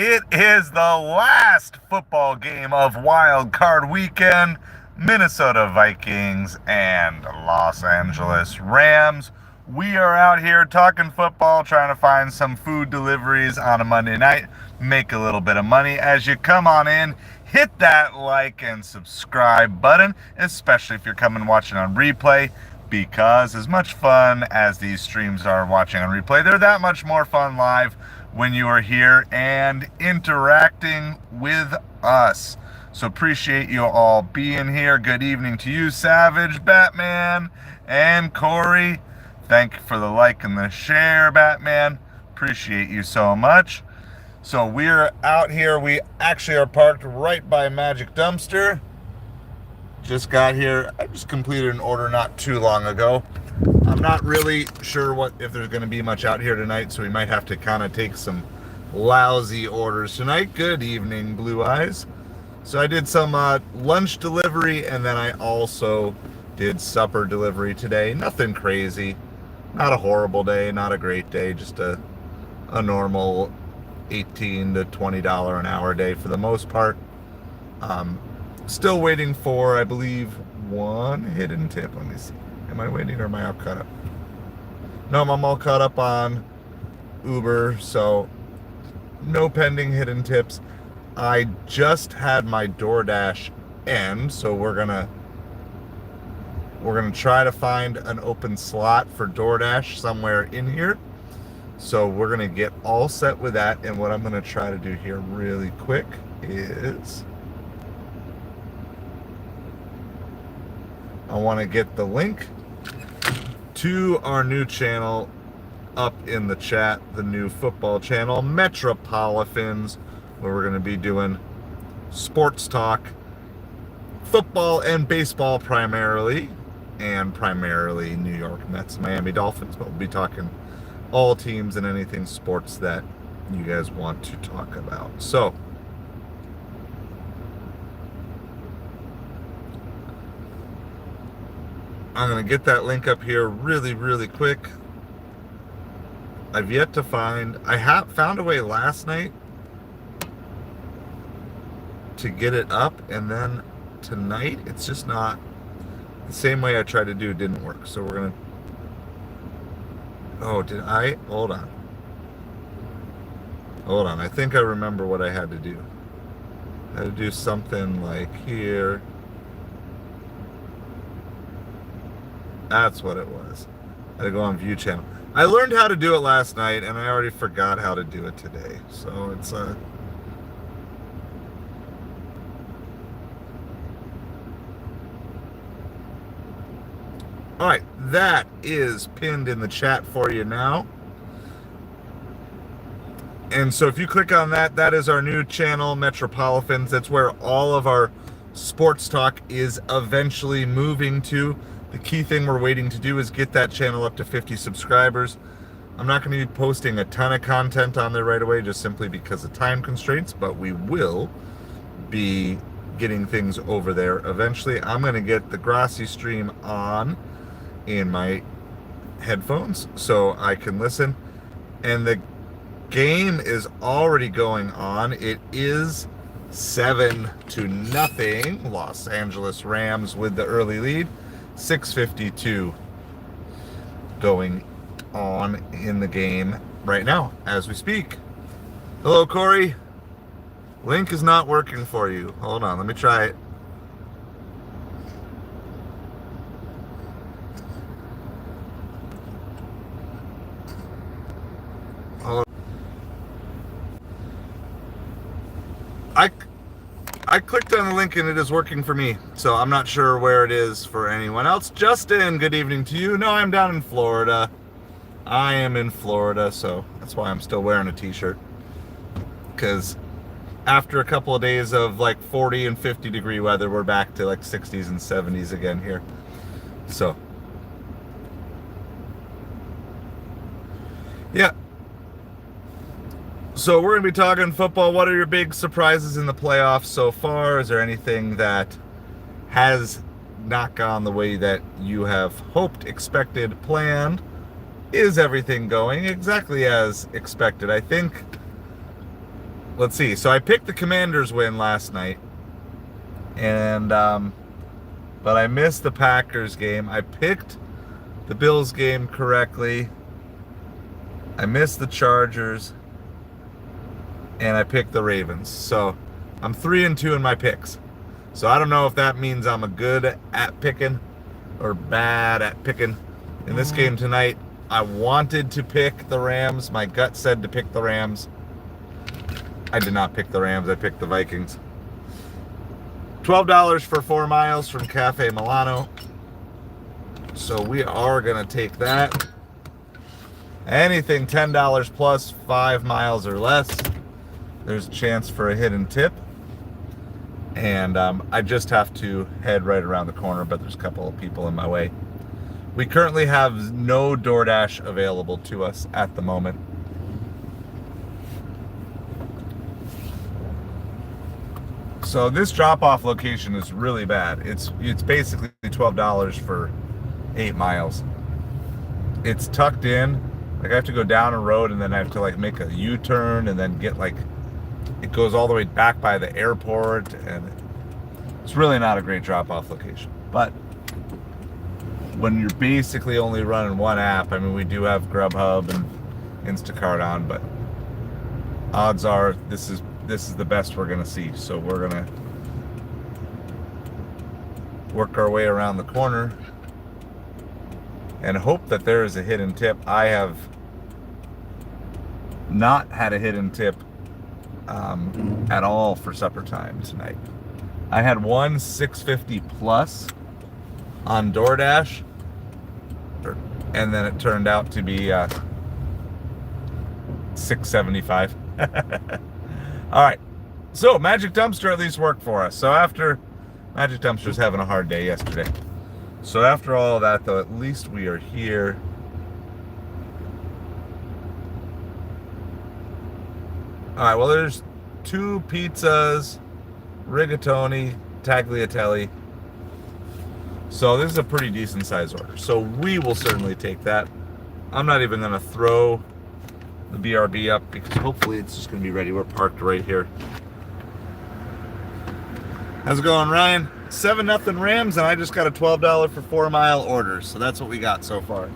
It is the last football game of Wild Card Weekend. Minnesota Vikings and Los Angeles Rams. We are out here talking football, trying to find some food deliveries on a Monday night, make a little bit of money. As you come on in, hit that like and subscribe button, especially if you're coming watching on replay, because as much fun as these streams are watching on replay, they're that much more fun live when you are here and interacting with us. So appreciate you all being here. Good evening to you, Savage, Batman, and Corey. Thank you for the like and the share, Batman. Appreciate you so much. So we're out here. We actually are parked right by Magic Dumpster. Just got here. I just completed an order not too long ago. I'm not really sure if there's going to be much out here tonight, so we might have to kind of take some lousy orders tonight. Good evening, Blue Eyes. So I did some lunch delivery, and then I also did supper delivery today. Nothing crazy. Not a horrible day, not a great day, just a normal $18 to $20 an hour day for the most part. Still waiting for, I believe, one hidden tip. Let me see. Am I waiting or am I all caught up? No, I'm all caught up on Uber, so no pending hidden tips. I just had my DoorDash end, so we're gonna try to find an open slot for DoorDash somewhere in here. So we're gonna get all set with that, and what I'm gonna try to do here really quick is I want to get the link to our new channel up in the chat, the new football channel, Metropolitans, where we're going to be doing sports talk, football and baseball primarily, and primarily New York Mets, Miami Dolphins, but we'll be talking all teams and anything sports that you guys want to talk about. So I'm going to get that link up here really, really quick. I've yet to find, I found a way last night to get it up, and then tonight it's just not the same way I tried to do. It didn't work. So we're going to, hold on. I think I remember what I had to do. I had to do something like here. That's what it was. I had to go on view channel. I learned how to do it last night, and I already forgot how to do it today. So it's all right, that is pinned in the chat for you now. And so if you click on that, that is our new channel, Metropolitans. That's where all of our sports talk is eventually moving to. The key thing we're waiting to do is get that channel up to 50 subscribers. I'm not going to be posting a ton of content on there right away, just simply because of time constraints, but we will be getting things over there eventually. I'm going to get the Grassi stream on in my headphones so I can listen. And the game is already going on. It is 7-0. Los Angeles Rams with the early lead. 6:52 going on in the game right now as we speak. Hello, Corey. Link is not working for you. Hold on, let me try it. I clicked on the link and it is working for me, so I'm not sure where it is for anyone else. Justin, good evening to you. No, I'm down in Florida. I am in Florida, so that's why I'm still wearing a t-shirt. Because after a couple of days of like 40 and 50 degree weather, we're back to like 60s and 70s again here. So, yeah. So we're going to be talking football. What are your big surprises in the playoffs so far? Is there anything that has not gone the way that you have hoped, expected, planned? Is everything going exactly as expected? I think let's see. So I picked the Commanders win last night, and but I missed the Packers game. I picked the Bills game correctly. I missed the Chargers, and I picked the Ravens. So I'm 3-2 in my picks. So I don't know if that means I'm a good at picking or bad at picking. In this game tonight, I wanted to pick the Rams. My gut said to pick the Rams. I did not pick the Rams. I picked the Vikings. $12 for 4 miles from Cafe Milano. So we are going to take that. Anything $10 plus 5 miles or less, there's a chance for a hidden tip. And I just have to head right around the corner, but there's a couple of people in my way. We currently have no DoorDash available to us at the moment. So this drop-off location is really bad. It's basically $12 for 8 miles. It's tucked in. Like I have to go down a road and then I have to like make a U-turn and then get like, it goes all the way back by the airport, and it's really not a great drop-off location. But when you're basically only running one app, I mean, we do have Grubhub and Instacart on, but odds are this is the best we're gonna see. So we're gonna work our way around the corner and hope that there is a hidden tip. I have not had a hidden tip at all for supper time tonight. I had one $6.50 plus on DoorDash, and then it turned out to be $6.75. All right, so Magic Dumpster at least worked for us. So after Magic Dumpster's having a hard day yesterday. So after all of that, though, at least we are here. All right, well, there's 2 pizzas, rigatoni, tagliatelle. So this is a pretty decent size order. So we will certainly take that. I'm not even going to throw the BRB up because hopefully it's just going to be ready. We're parked right here. How's it going, Ryan? 7-0 Rams, and I just got a $12 for 4 mile order. So that's what we got so far.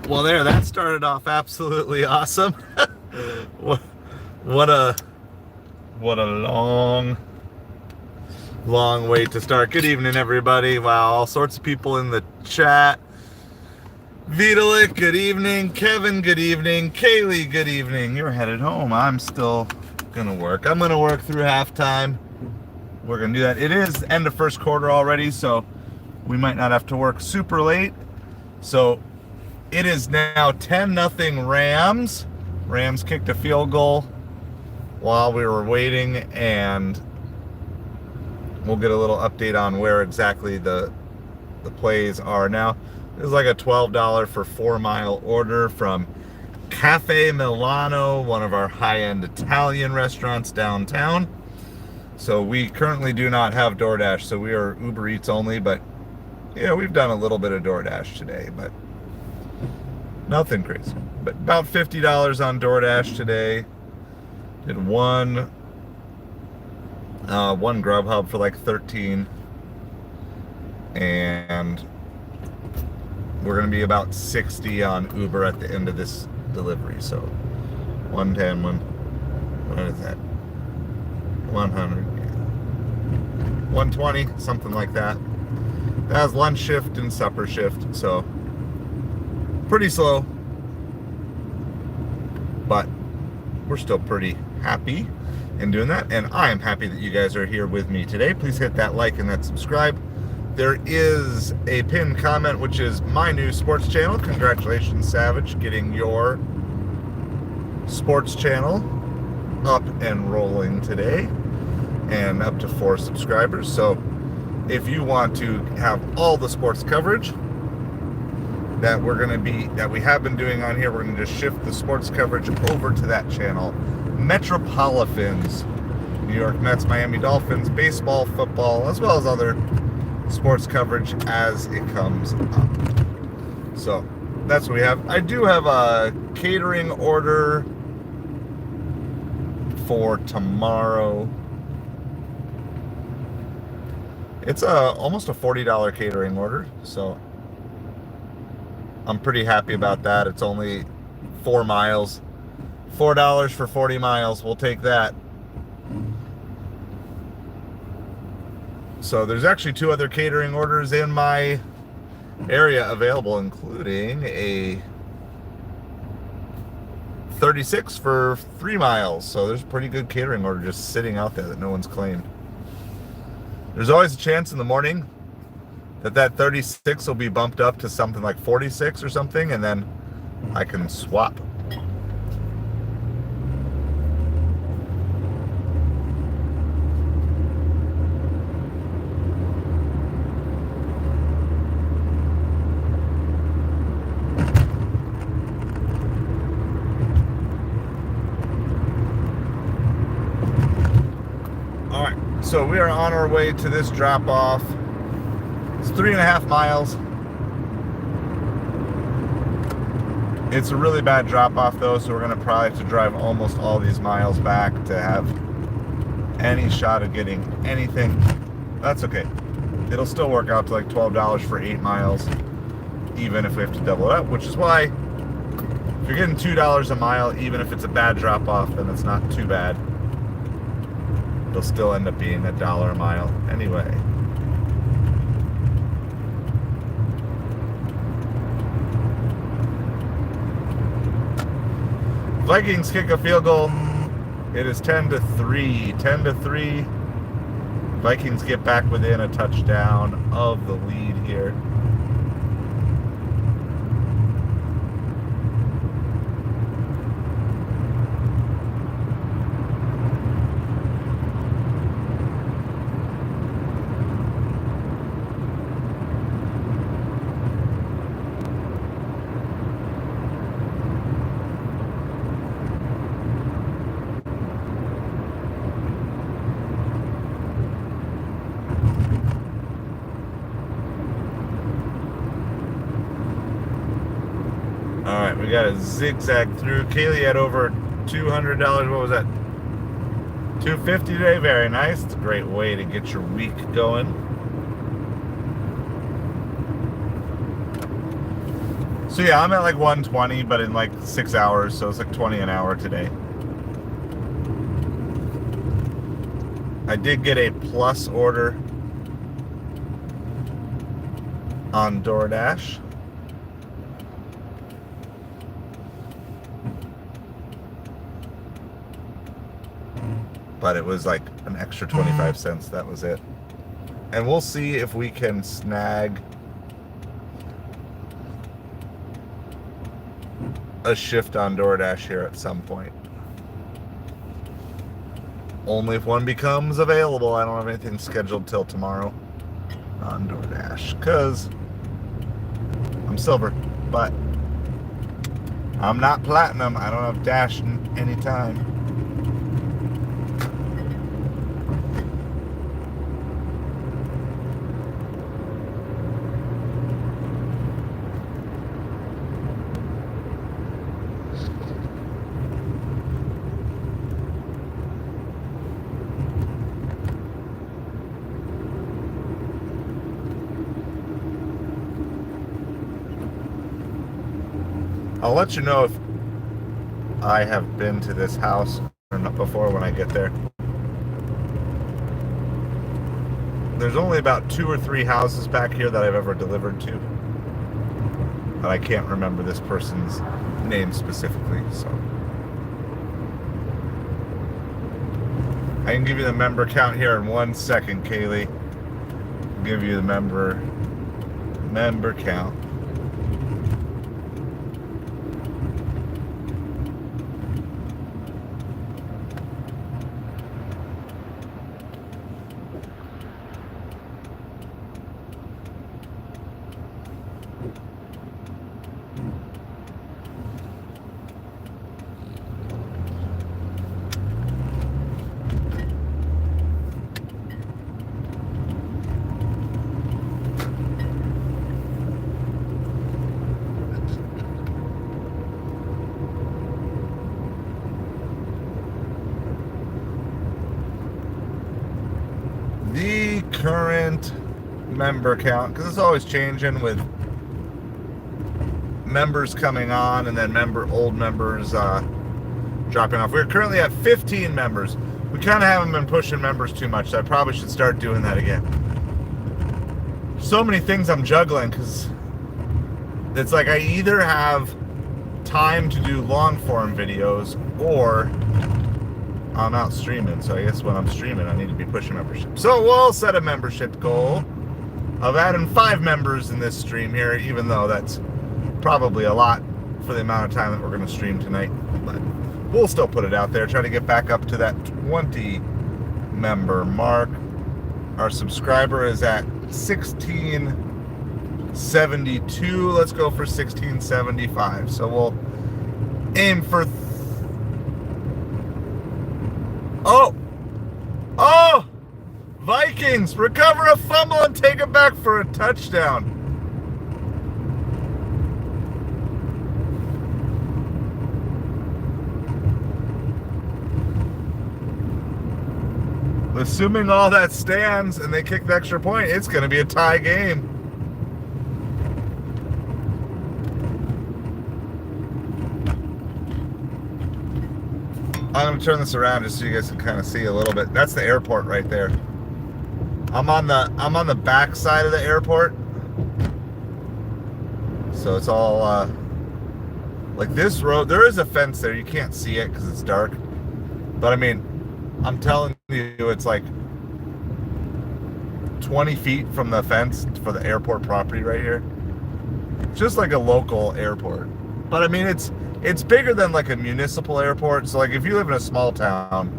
Well, there, that started off absolutely awesome. what, what a long wait to start. Good evening, everybody. Wow, all sorts of people in the chat. Vitalik, good evening. Kevin, good evening. Kaylee, good evening. You're headed home. I'm still gonna work. I'm gonna work through halftime. We're gonna do that. It is end of first quarter already, so we might not have to work super late. So it is now 10-0 Rams. Rams kicked a field goal while we were waiting, and we'll get a little update on where exactly the plays are now. This is like a $12 for 4-mile order from Cafe Milano, one of our high-end Italian restaurants downtown. So we currently do not have DoorDash, so we are UberEats only, but yeah, we've done a little bit of DoorDash today, but nothing crazy. But about $50 on DoorDash today. Did one Grubhub for like 13, and we're gonna be about 60 on Uber at the end of this delivery. So 110, what is that? 100, 120, something like that. That was lunch shift and supper shift, so pretty slow, but we're still pretty happy in doing that, and I am happy that you guys are here with me today. Please hit that like and that subscribe. There is a pinned comment, which is my new sports channel. Congratulations, Savage, getting your sports channel up and rolling today, and up to 4 subscribers. So if you want to have all the sports coverage that we have been doing on here, we're going to just shift the sports coverage over to that channel. Metropolitans, New York Mets, Miami Dolphins, baseball, football, as well as other sports coverage as it comes up. So that's what we have. I do have a catering order for tomorrow. It's almost a $40 catering order, so I'm pretty happy about that. It's only 4 miles. $4 for 40 miles. We'll take that. So there's actually 2 other catering orders in my area available, including a 36 for 3 miles. So there's a pretty good catering order just sitting out there that no one's claimed. There's always a chance in the morning that 36 will be bumped up to something like 46 or something, and then I can swap. All right, so we are on our way to this drop off. It's 3.5 miles. It's a really bad drop off though, so we're gonna probably have to drive almost all these miles back to have any shot of getting anything. That's okay. It'll still work out to like $12 for 8 miles, even if we have to double it up, which is why if you're getting $2 a mile, even if it's a bad drop off, then it's not too bad. It'll still end up being $1 a mile anyway. Vikings kick a field goal. It is 10-3. 10-3. Vikings get back within a touchdown of the lead here. Alright, we got a zigzag through. Kaylee had over $200. What was that? $250 today. Very nice. It's a great way to get your week going. So yeah, I'm at like 120, but in like 6 hours, so it's like 20 an hour today. I did get a plus order on DoorDash. But it was like an extra 25 cents. That was it. And we'll see if we can snag a shift on DoorDash here at some point. Only if one becomes available. I don't have anything scheduled till tomorrow on DoorDash because I'm silver, but I'm not platinum. I don't have Dash anytime. I'll let you know if I have been to this house or not before when I get there. There's only about 2 or 3 houses back here that I've ever delivered to. But I can't remember this person's name specifically, so. I can give you the member count here in 1 second, Kaylee. I'll give you the member count. The current member count, because it's always changing with members coming on and then old members dropping off. We're currently at 15 members. We kind of haven't been pushing members too much, so I probably should start doing that again. So many things I'm juggling because it's like I either have time to do long form videos or I'm out streaming. So I guess when I'm streaming, I need to be pushing membership. So we'll set a membership goal of adding 5 members in this stream here, even though that's probably a lot for the amount of time that we're going to stream tonight. But we'll still put it out there, try to get back up to that 20 member mark. Our subscriber is at 1672. Let's go for 1675. So we'll aim for Oh! Vikings recover a fumble and take it back for a touchdown. Assuming all that stands and they kick the extra point, it's going to be a tie game. I'm going to turn this around just so you guys can kind of see a little bit. That's the airport right there. I'm on the back side of the airport. So it's all like this road. There is a fence there. You can't see it because it's dark. But I mean, I'm telling you, it's like 20 feet from the fence for the airport property right here. Just like a local airport. But I mean, it's bigger than like a municipal airport. So like if you live in a small town,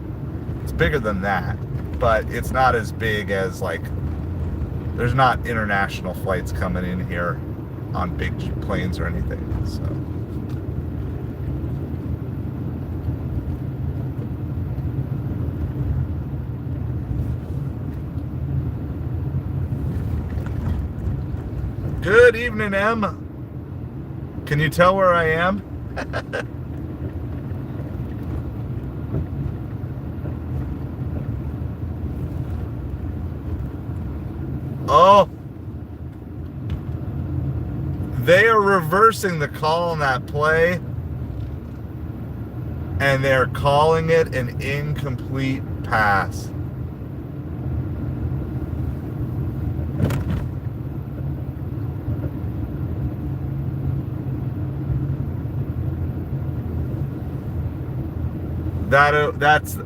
it's bigger than that. But it's not as big as like, there's not international flights coming in here on big planes or anything. So. Good evening, Em. Can you tell where I am? Oh, They are reversing the call on that play, and they're calling it an incomplete pass.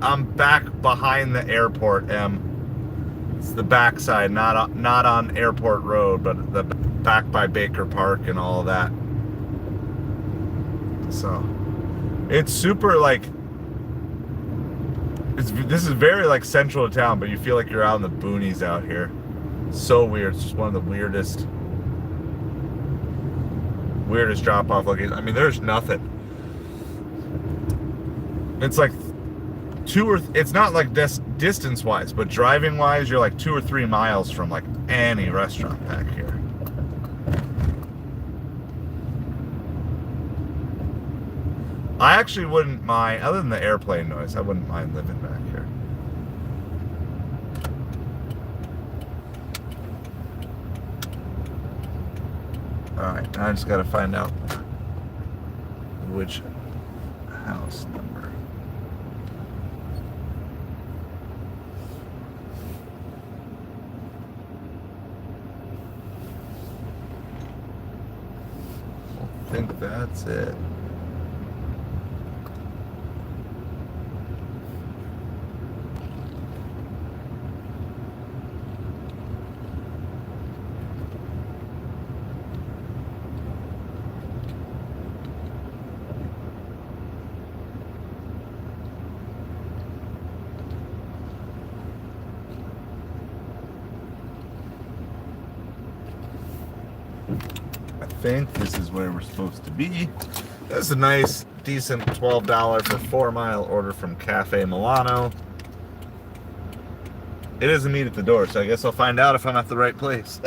I'm back behind the airport, It's the backside, not on Airport Road, but the back by Baker Park and all of that. So it's super this is very central to town, but you feel like you're out in the boonies out here. So weird. It's just one of the weirdest drop-off locations. I mean, there's nothing. It's it's not distance-wise, but driving-wise, you're 2 or 3 miles from any restaurant back here. I actually wouldn't mind, other than the airplane noise, I wouldn't mind living back here. Alright, now I just gotta find out which house number. I think that's it. I think this is where we're supposed to be. That's a nice, decent $12 for 4-mile order from Cafe Milano. It doesn't meet at the door, so I guess I'll find out if I'm at the right place.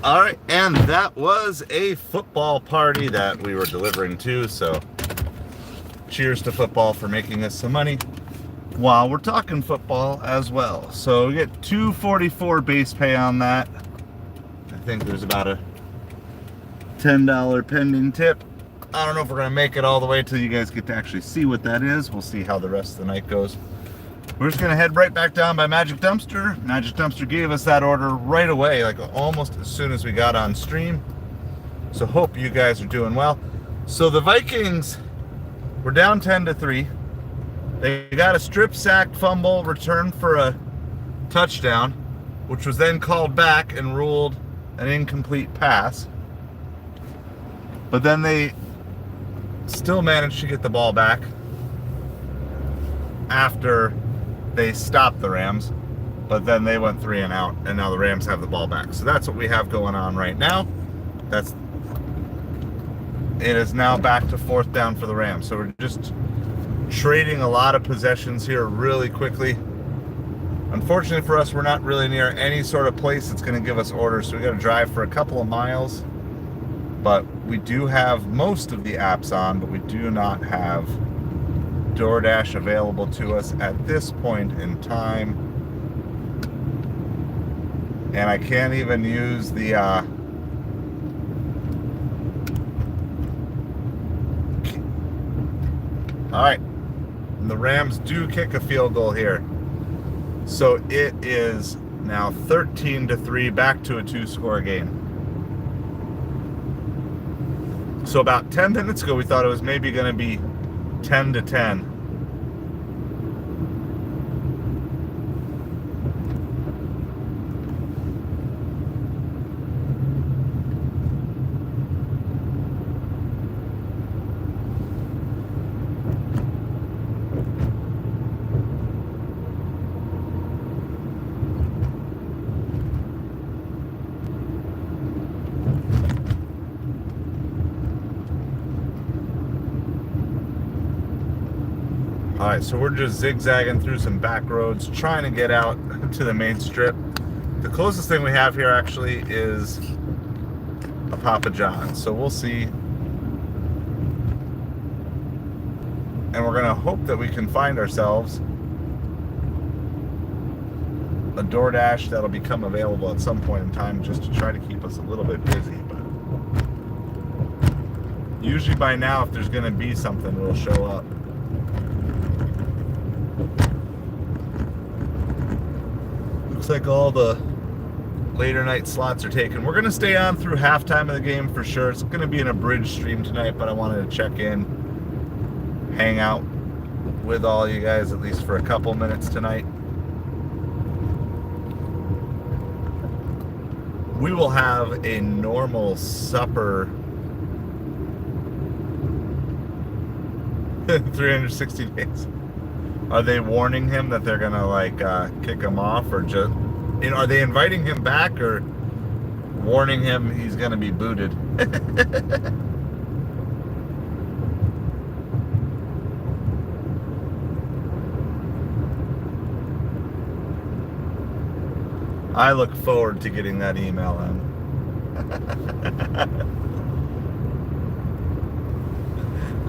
All right, and that was a football party that we were delivering to, so cheers to football for making us some money. while we're talking football as well. So we get $2.44 base pay on that. I think there's about a $10 pending tip. I don't know if we're going to make it all the way till you guys get to actually see what that is. We'll see how the rest of the night goes. We're just going to head right back down by Magic Dumpster. Magic Dumpster gave us that order right away, like almost as soon as we got on stream. So hope you guys are doing well. So the Vikings were down 10-3. They got a strip sack fumble return for a touchdown, which was then called back and ruled an incomplete pass. But then they still managed to get the ball back after they stopped the Rams. But then they went 3 and out, and now the Rams have the ball back. So that's what we have going on right now. It is now back to 4th down for the Rams. So we're just trading a lot of possessions here really quickly. Unfortunately for us, we're not really near any sort of place that's going to give us orders, so we got to drive for a couple of miles. But we do have most of the apps on, but we do not have DoorDash available to us at this point in time. And I can't even use the all right. The Rams do kick a field goal here. So it is now 13-3, back to a 2-score game. So about 10 minutes ago, we thought it was maybe going to be 10-10. All right, so we're just zigzagging through some back roads, trying to get out to the main strip. The closest thing we have here actually is a Papa John's, so we'll see. And we're gonna hope that we can find ourselves a DoorDash that'll become available at some point in time, just to try to keep us a little bit busy. But usually by now, if there's gonna be something, it'll show up. Looks like all the later night slots are taken. We're going to stay on through halftime of the game for sure. It's going to be an abridged stream tonight, but I wanted to check in, hang out with all you guys at least for a couple minutes tonight. We will have a normal supper 360 days. Are they warning him that they're gonna like kick him off, or just, you know, are they inviting him back or warning him he's gonna be booted? I look forward to getting that email in.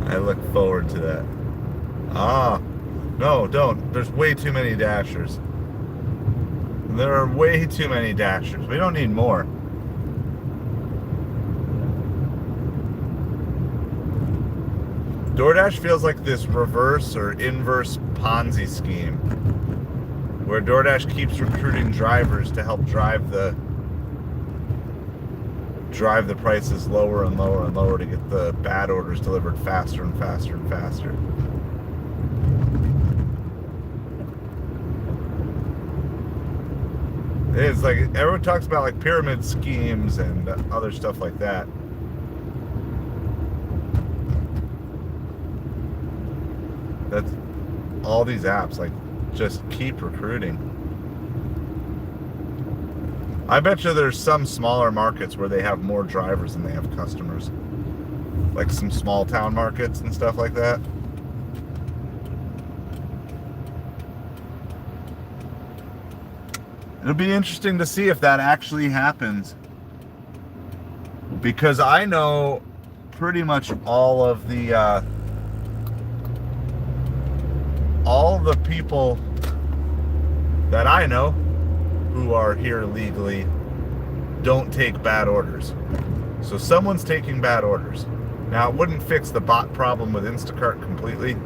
I look forward to that. No, don't. There's way too many dashers. There are way too many dashers. We don't need more. DoorDash feels like this reverse or inverse Ponzi scheme, where DoorDash keeps recruiting drivers to help drive the prices lower and lower and lower to get the bad orders delivered faster and faster and faster. It's like everyone talks about like pyramid schemes and other stuff like that. That's all these apps like just keep recruiting. I bet you there's some smaller markets where they have more drivers than they have customers. Like some small town markets and stuff like that. It'll be interesting to see if that actually happens. Because I know pretty much all the people that I know who are here legally don't take bad orders. So someone's taking bad orders. Now, it wouldn't fix the bot problem with Instacart completely,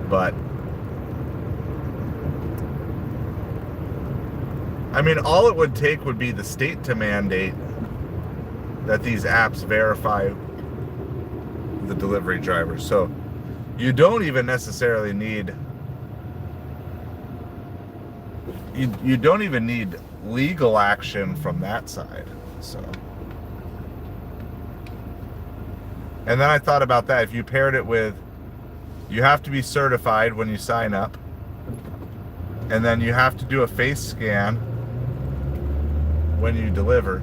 but I mean, all it would take would be the state to mandate that these apps verify the delivery drivers. So you don't even necessarily need, you don't even need legal action from that side. So, and then I thought about that. If you paired it with, you have to be certified when you sign up, and then you have to do a face scan when you deliver.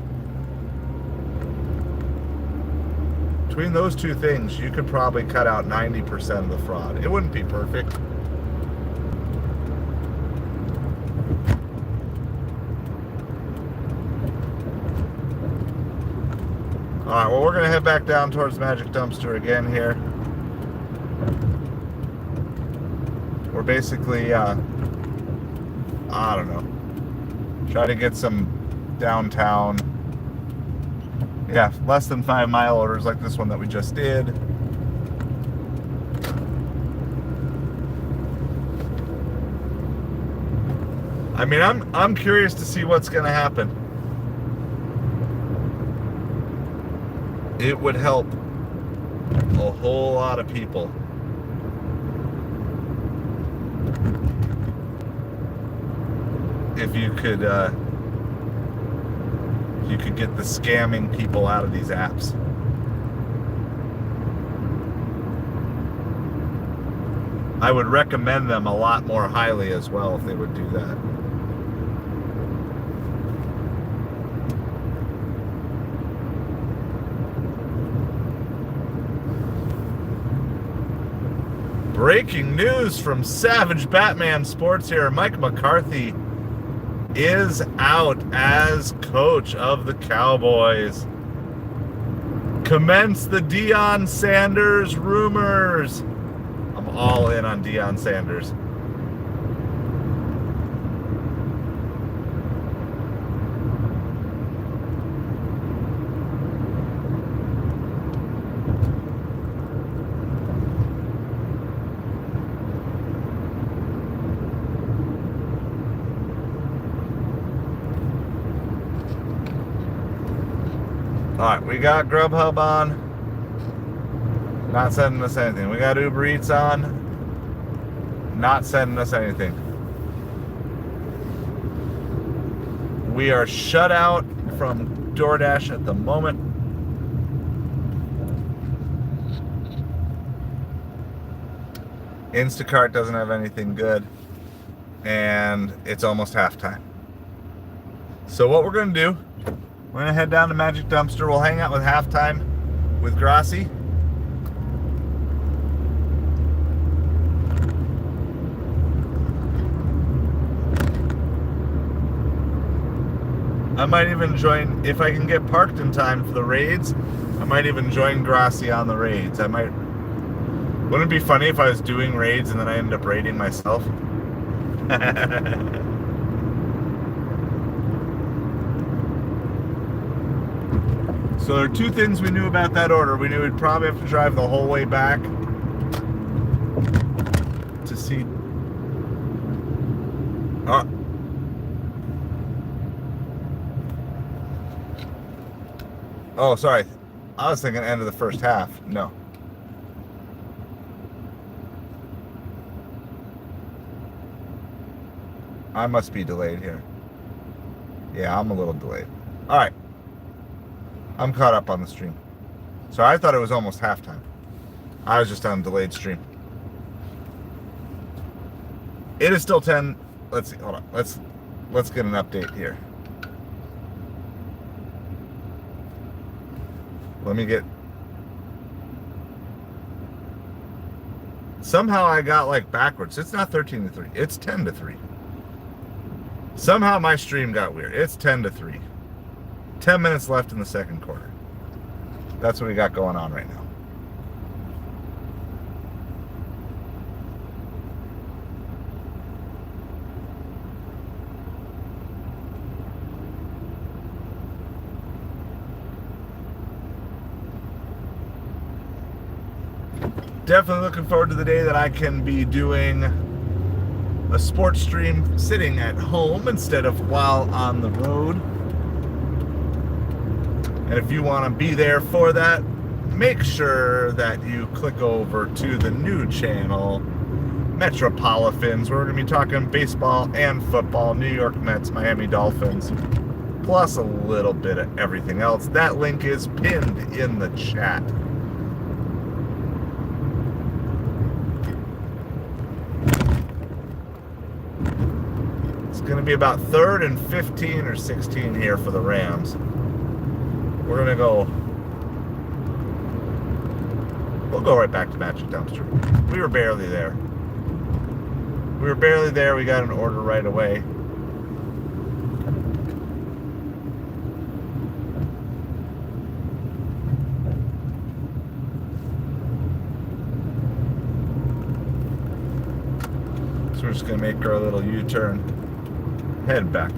Between those two things, you could probably cut out 90% of the fraud. It wouldn't be perfect. Alright, well, we're going to head back down towards Magic Dumpster again here. We're basically, I don't know, try to get some downtown, yeah, less than 5 mile orders like this one that we just did. I mean, I'm curious to see what's going to happen. It would help a whole lot of people. If you could get the scamming people out of these apps. I would recommend them a lot more highly as well if they would do that. Breaking news from Savage Batman Sports here. Mike McCarthy is out as coach of the Cowboys. Commence the Deion Sanders rumors. I'm all in on Deion Sanders. Alright, we got Grubhub on. Not sending us anything. We got UberEats on. Not sending us anything. We are shut out from DoorDash at the moment. Instacart doesn't have anything good. And it's almost halftime. So what we're going to do, we're going to head down to Magic Dumpster. We'll hang out with halftime with Grassi. I might even join, if I can get parked in time for the raids, I might even join Grassi on the raids. Wouldn't it be funny if I was doing raids and then I ended up raiding myself? So there are two things we knew about that order. We knew we'd probably have to drive the whole way back to see. Oh, sorry. I was thinking end of the first half. No. I must be delayed here. Yeah, I'm a little delayed. All right. I'm caught up on the stream. So I thought it was almost halftime. I was just on delayed stream. It is still 10. Let's see. Hold on. Let's get an update here. Let me get. Somehow I got like backwards. It's not 13-3. It's 10-3. Somehow my stream got weird. It's 10-3. 10 minutes left in the second quarter. That's what we got going on right now. Definitely looking forward to the day that I can be doing a sports stream sitting at home instead of while on the road. And if you want to be there for that, make sure that you click over to the new channel, Metropolitans. We're going to be talking baseball and football, New York Mets, Miami Dolphins, plus a little bit of everything else. That link is pinned in the chat. It's going to be about 3rd and 15 or 16 here for the Rams. We're going to go... We'll go right back to Magic Dumpster. We were barely there. We got an order right away. So we're just going to make our little U-turn. Head back.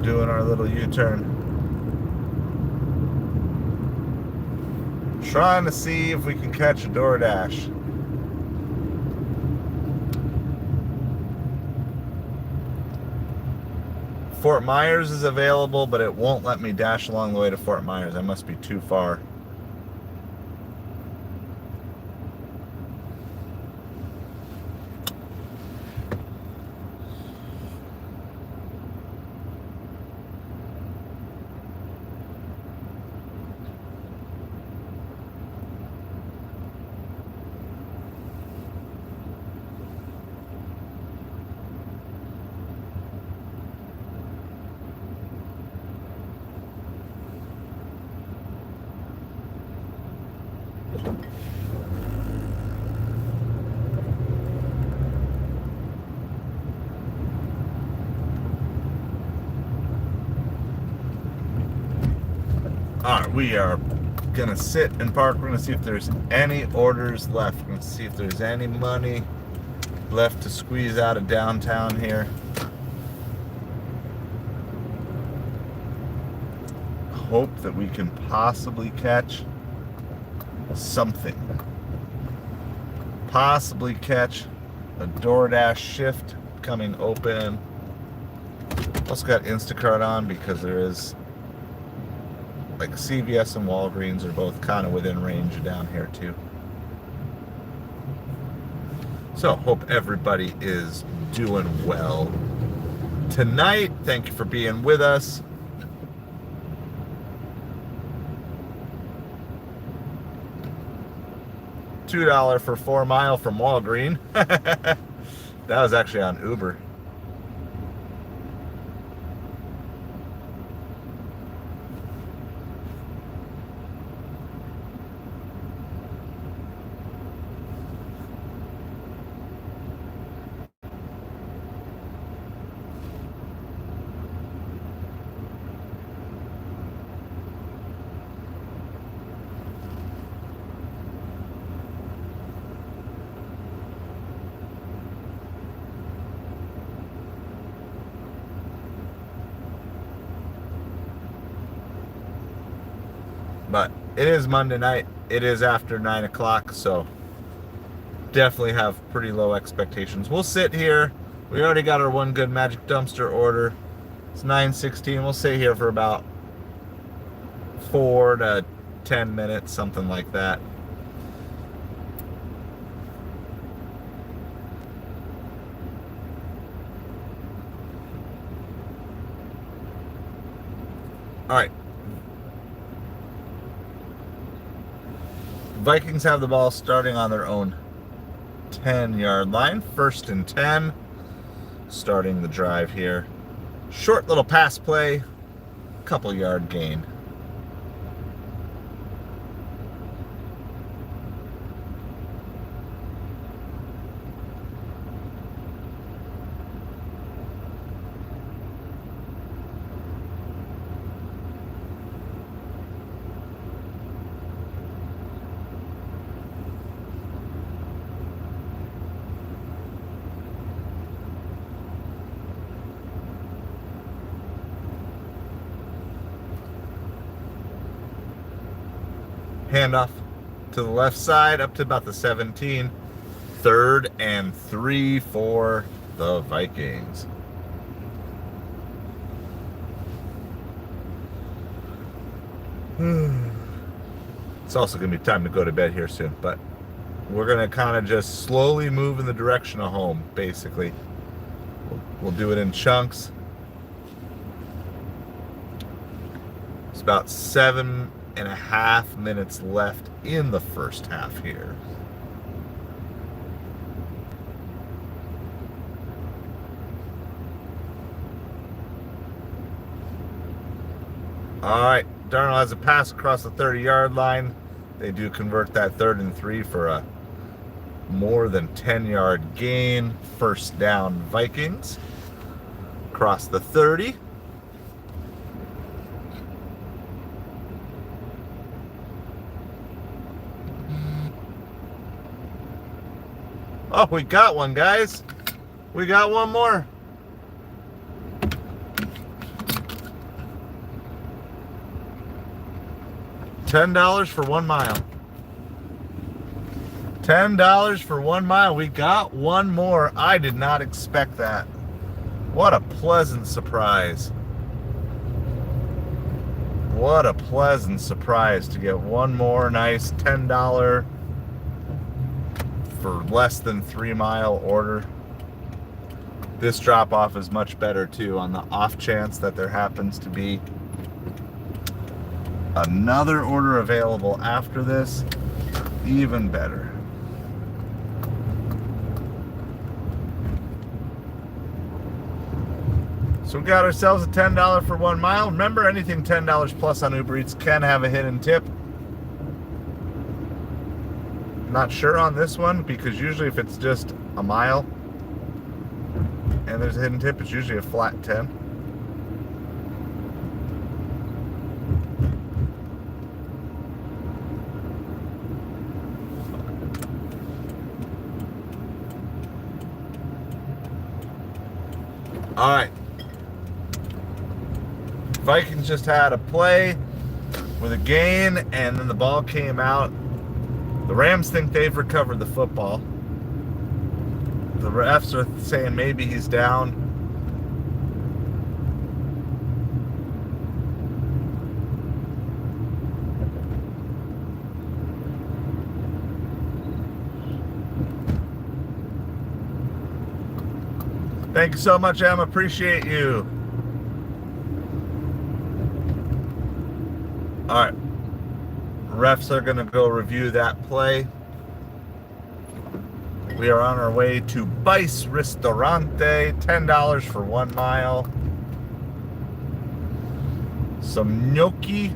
Doing our little U-turn. Trying to see if we can catch a DoorDash. Fort Myers is available, but it won't let me dash along the way to Fort Myers. I must be too far. Alright, we are gonna sit and park. We're gonna see if there's any orders left. We're gonna see if there's any money left to squeeze out of downtown here. Hope that we can possibly catch something. Possibly catch a DoorDash shift coming open. Also got Instacart on because there is, like, CVS and Walgreens are both kind of within range down here too. So hope everybody is doing well tonight. Thank you for being with us. $2 for 4 mile from Walgreens. That was actually on Uber. But it is Monday night. It is after 9 o'clock, so definitely have pretty low expectations. We'll sit here. We already got our one good Magic Dumpster order. It's 9:16. We'll sit here for about 4 to 10 minutes, something like that. All right. Vikings have the ball starting on their own 10-yard line. 1st and 10. Starting the drive here. Short little pass play. Couple yard gain. Handoff to the left side up to about the 17. 3rd and 3 for the Vikings. It's also going to be time to go to bed here soon, but we're going to kind of just slowly move in the direction of home, basically. We'll do it in chunks. It's about 7.5 minutes left in the first half here. All right, Darnold has a pass across the 30-yard line. They do convert that 3rd and 3 for a more than 10-yard gain. First down, Vikings. Across the 30. Oh, we got one, guys. We got one more. $10 for 1 mile. $10 for 1 mile. We got one more. I did not expect that. What a pleasant surprise. What a pleasant surprise to get one more nice $10 for less than 3 mile order. This drop off is much better too, on the off chance that there happens to be another order available after this. Even better. So we got ourselves a $10 for 1 mile. Remember, anything $10 plus on Uber Eats can have a hidden tip. Not sure on this one, because usually if it's just a mile and there's a hidden tip, it's usually a flat 10. All right. Vikings just had a play with a gain, and then the ball came out. The Rams think they've recovered the football. The refs are saying maybe he's down. Thank you so much, Em. Appreciate you. All right. Refs are going to go review that play. We are on our way to Bice Ristorante. $10 for 1 mile. Some gnocchi.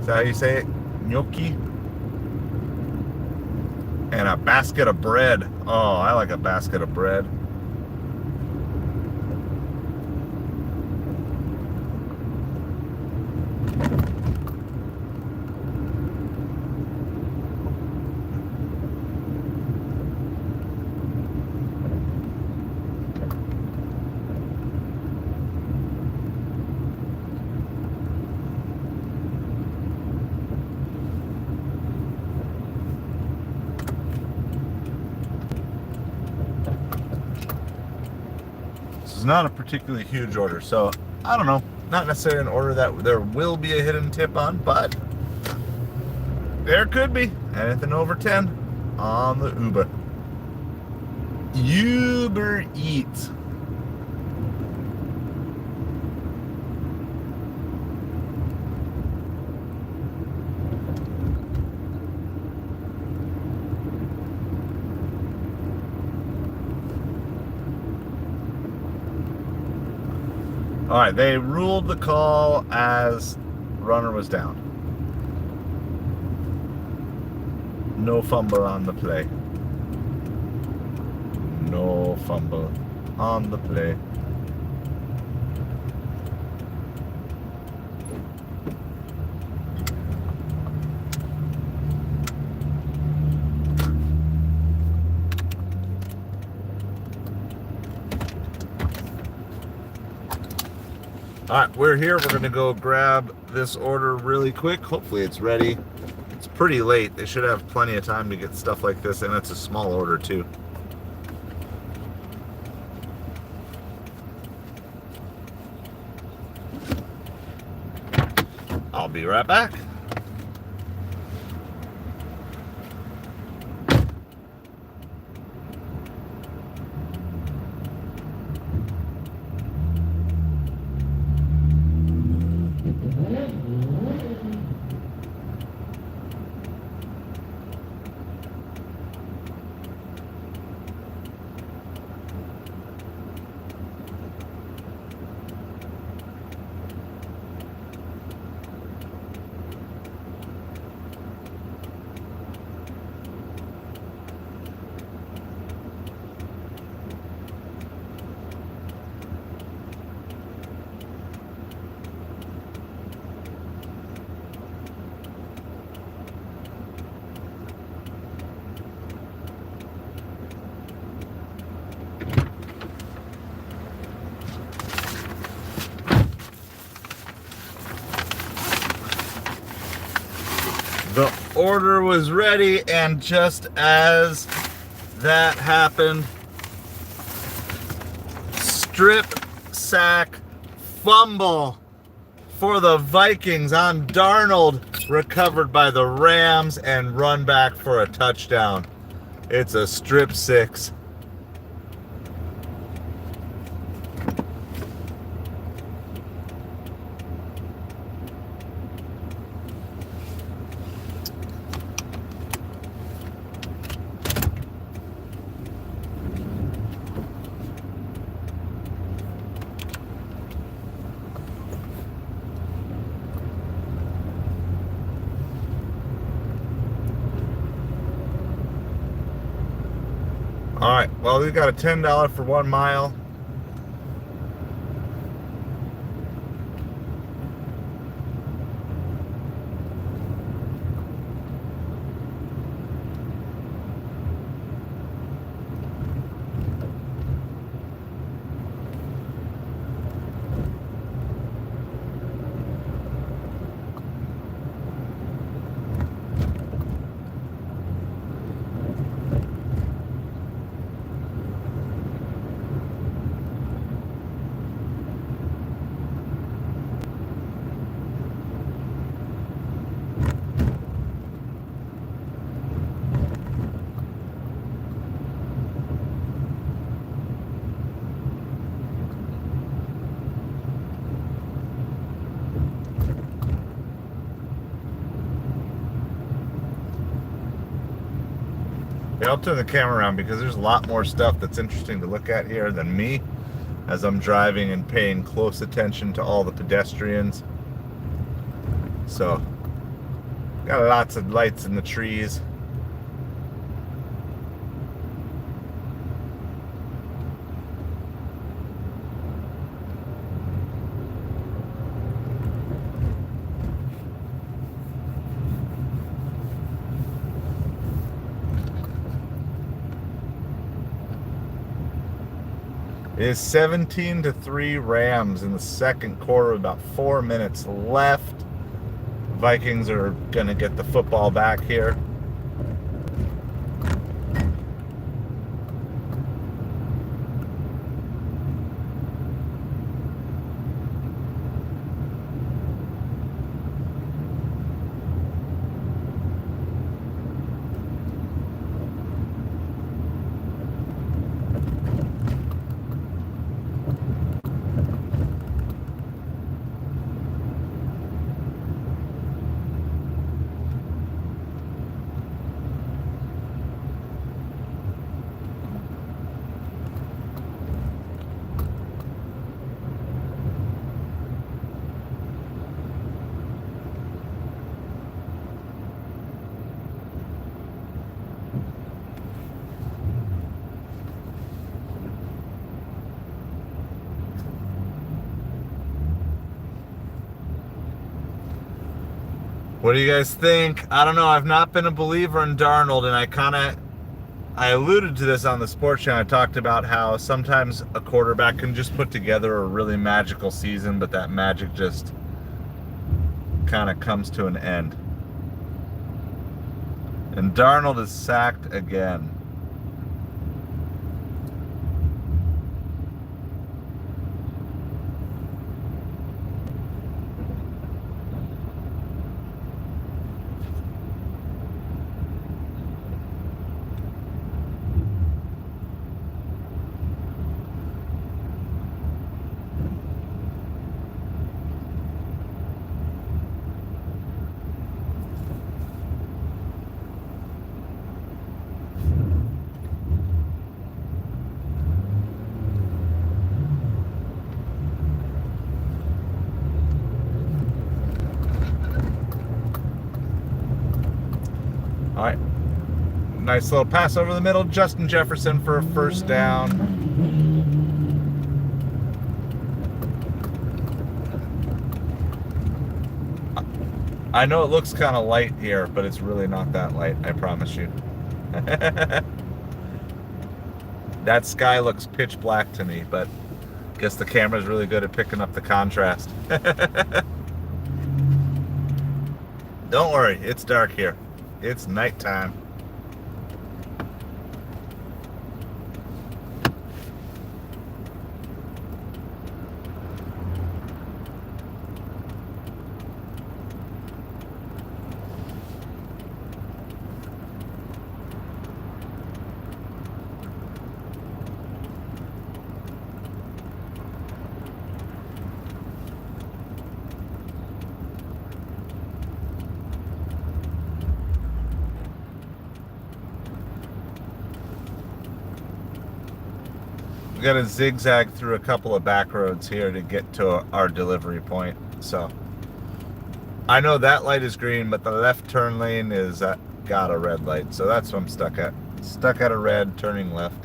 Is that how you say it? Gnocchi. And a basket of bread. Oh, I like a basket of bread. Not a particularly huge order, so I don't know, not necessarily an order that there will be a hidden tip on, but there could be. Anything over 10 on the UberEats. All right, they ruled the call as runner was down. No fumble on the play. No fumble on the play. All right, we're here. We're going to go grab this order really quick. Hopefully it's ready. It's pretty late. They should have plenty of time to get stuff like this, and it's a small order too. I'll be right back. The order was ready, and just as that happened, strip sack fumble for the Vikings on Darnold, recovered by the Rams and run back for a touchdown. It's a strip six. All right, well, we got a $10 for 1 mile. Yeah, I'll turn the camera around because there's a lot more stuff that's interesting to look at here than me, as I'm driving and paying close attention to all the pedestrians. So, got lots of lights in the trees. It is 17-3 Rams in the second quarter, about 4 minutes left. Vikings are going to get the football back here. What do you guys think? I don't know. I've not been a believer in Darnold, and I alluded to this on the sports channel. I talked about how sometimes a quarterback can just put together a really magical season, but that magic just kind of comes to an end. And Darnold is sacked again. All right. Nice little pass over the middle. Justin Jefferson for a first down. I know it looks kind of light here, but it's really not that light, I promise you. That sky looks pitch black to me, but I guess the camera's really good at picking up the contrast. Don't worry, it's dark here. It's nighttime. We got to zigzag through a couple of back roads here to get to our delivery point. So I know that light is green, but the left turn lane is got a red light. So that's what I'm stuck at. Stuck at a red, turning left.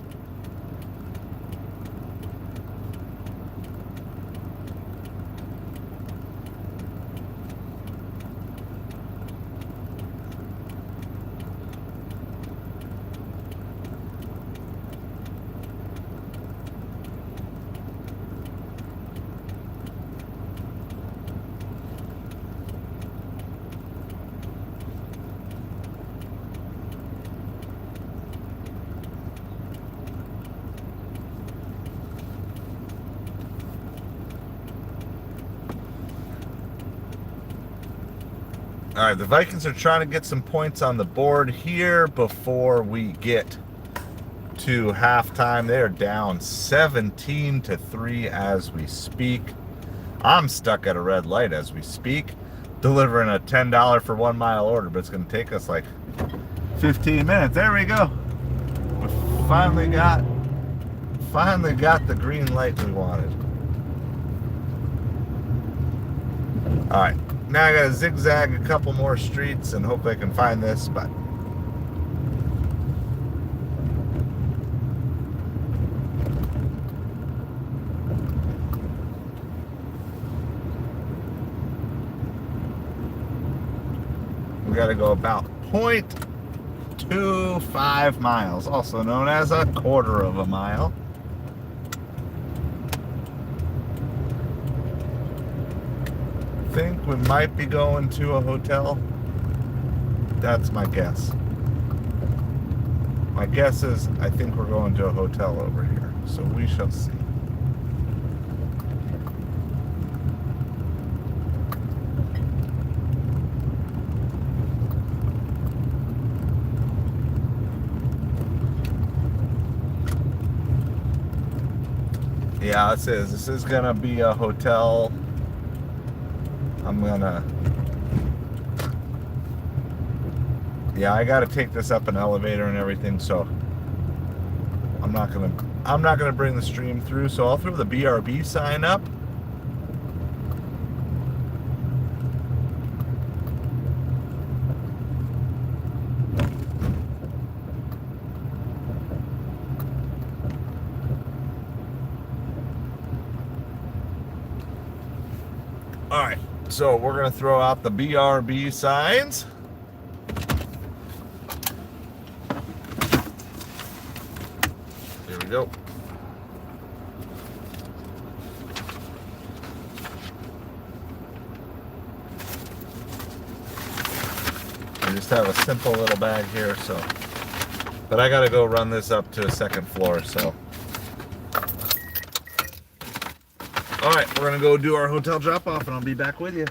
All right, the Vikings are trying to get some points on the board here before we get to halftime. They are down 17-3 as we speak. I'm stuck at a red light as we speak, delivering a $10 for 1 mile order, but it's going to take us like 15 minutes. There we go. We finally got the green light we wanted. All right. Now I gotta zigzag a couple more streets and hope I can find this, but we gotta go about 0.25 miles, also known as a quarter of a mile. I think we might be going to a hotel. That's my guess. My guess is I think we're going to a hotel over here. So we shall see. Yeah, this is gonna be a hotel. I gotta take this up an elevator and everything, so I'm not gonna bring the stream through, so I'll throw the BRB sign up. Alright, so we're gonna throw out the BRB signs. There we go. just have a simple little bag here, so. But I gotta go run this up to a second floor, so. All right, we're gonna go do our hotel drop off and I'll be back with you.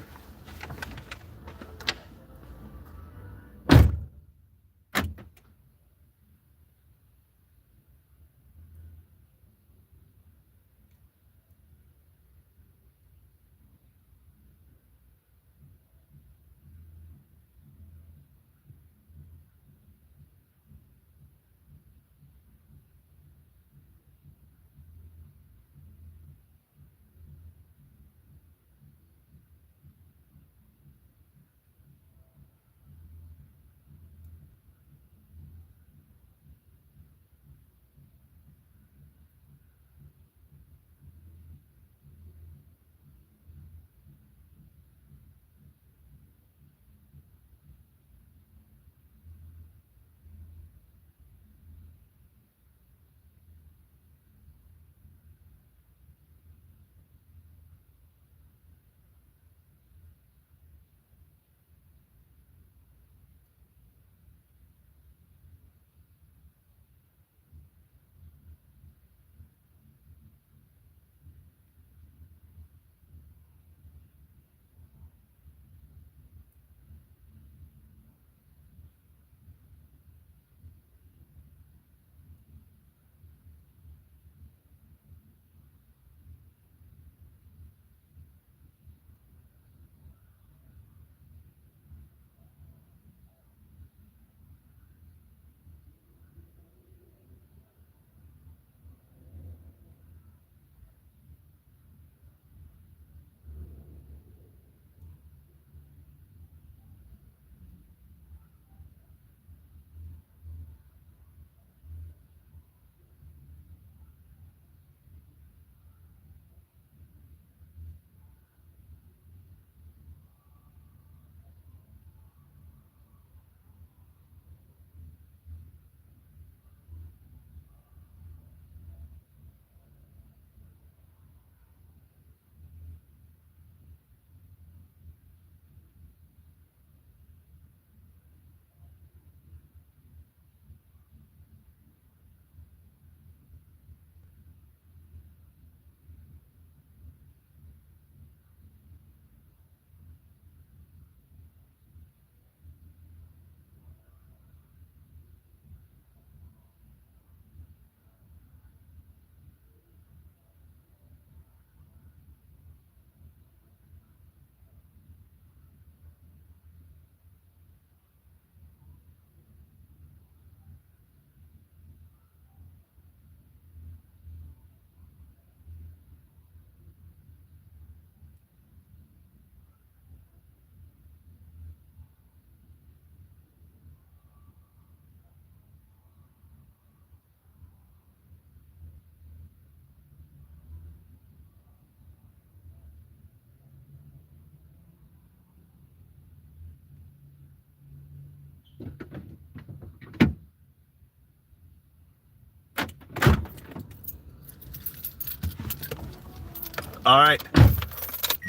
All right,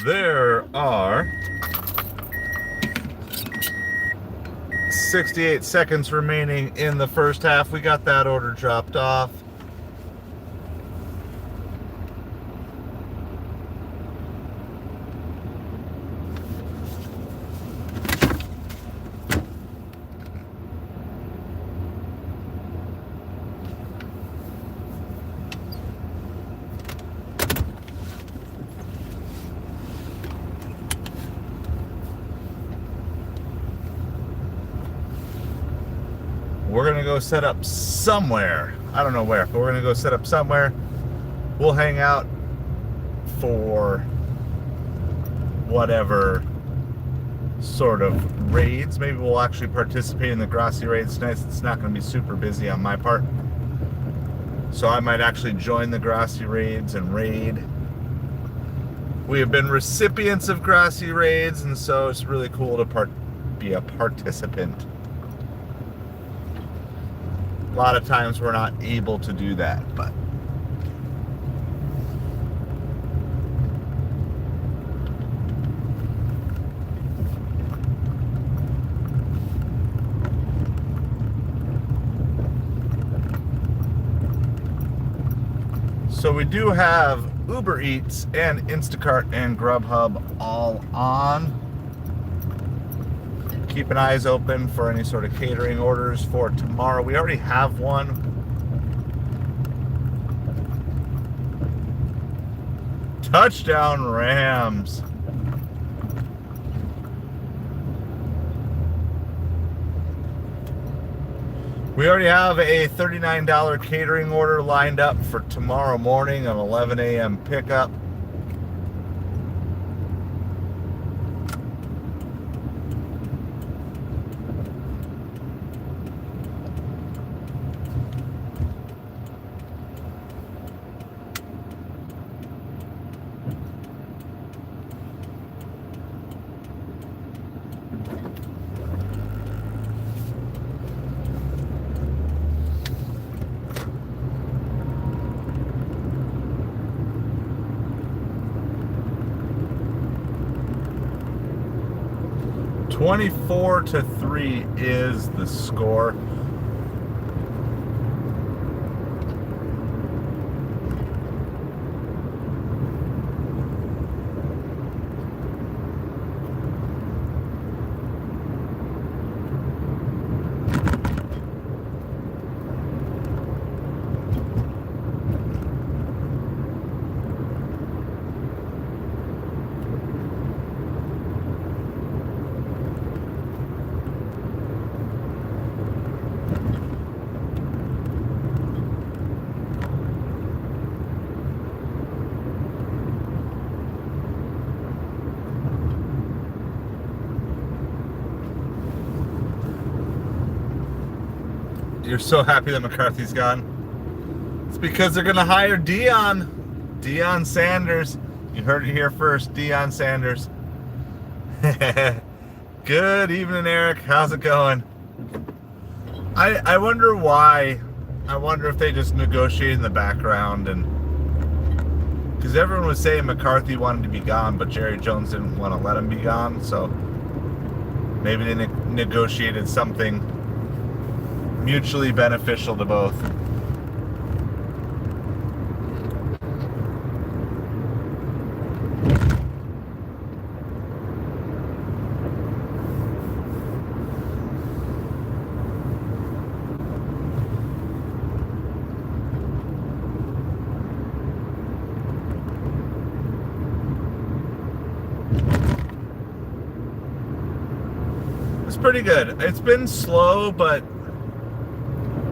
there are 68 seconds remaining in the first half. We got that order dropped off. We're gonna go set up somewhere. I don't know where, but we're gonna go set up somewhere. We'll hang out for whatever sort of raids. Maybe we'll actually participate in the Grassy raids tonight. It's not gonna be super busy on my part. So I might actually join the Grassy raids and raid. We have been recipients of Grassy raids, and so it's really cool to be a participant. A lot of times we're not able to do that, but So we do have UberEats and Instacart and Grubhub all on. Keeping eyes open for any sort of catering orders for tomorrow. We already have one. Touchdown Rams. We already have a $39 catering order lined up for tomorrow morning, an 11 a.m. pickup. (24-3) is the score. You're so happy that McCarthy's gone. It's because they're going to hire Deion Sanders. You heard it here first, Deion Sanders. Good evening, Eric. How's it going? I wonder why. I wonder if they just negotiated in the background, and because everyone was saying McCarthy wanted to be gone, but Jerry Jones didn't want to let him be gone, so maybe they negotiated something mutually beneficial to both. It's pretty good. It's been slow, but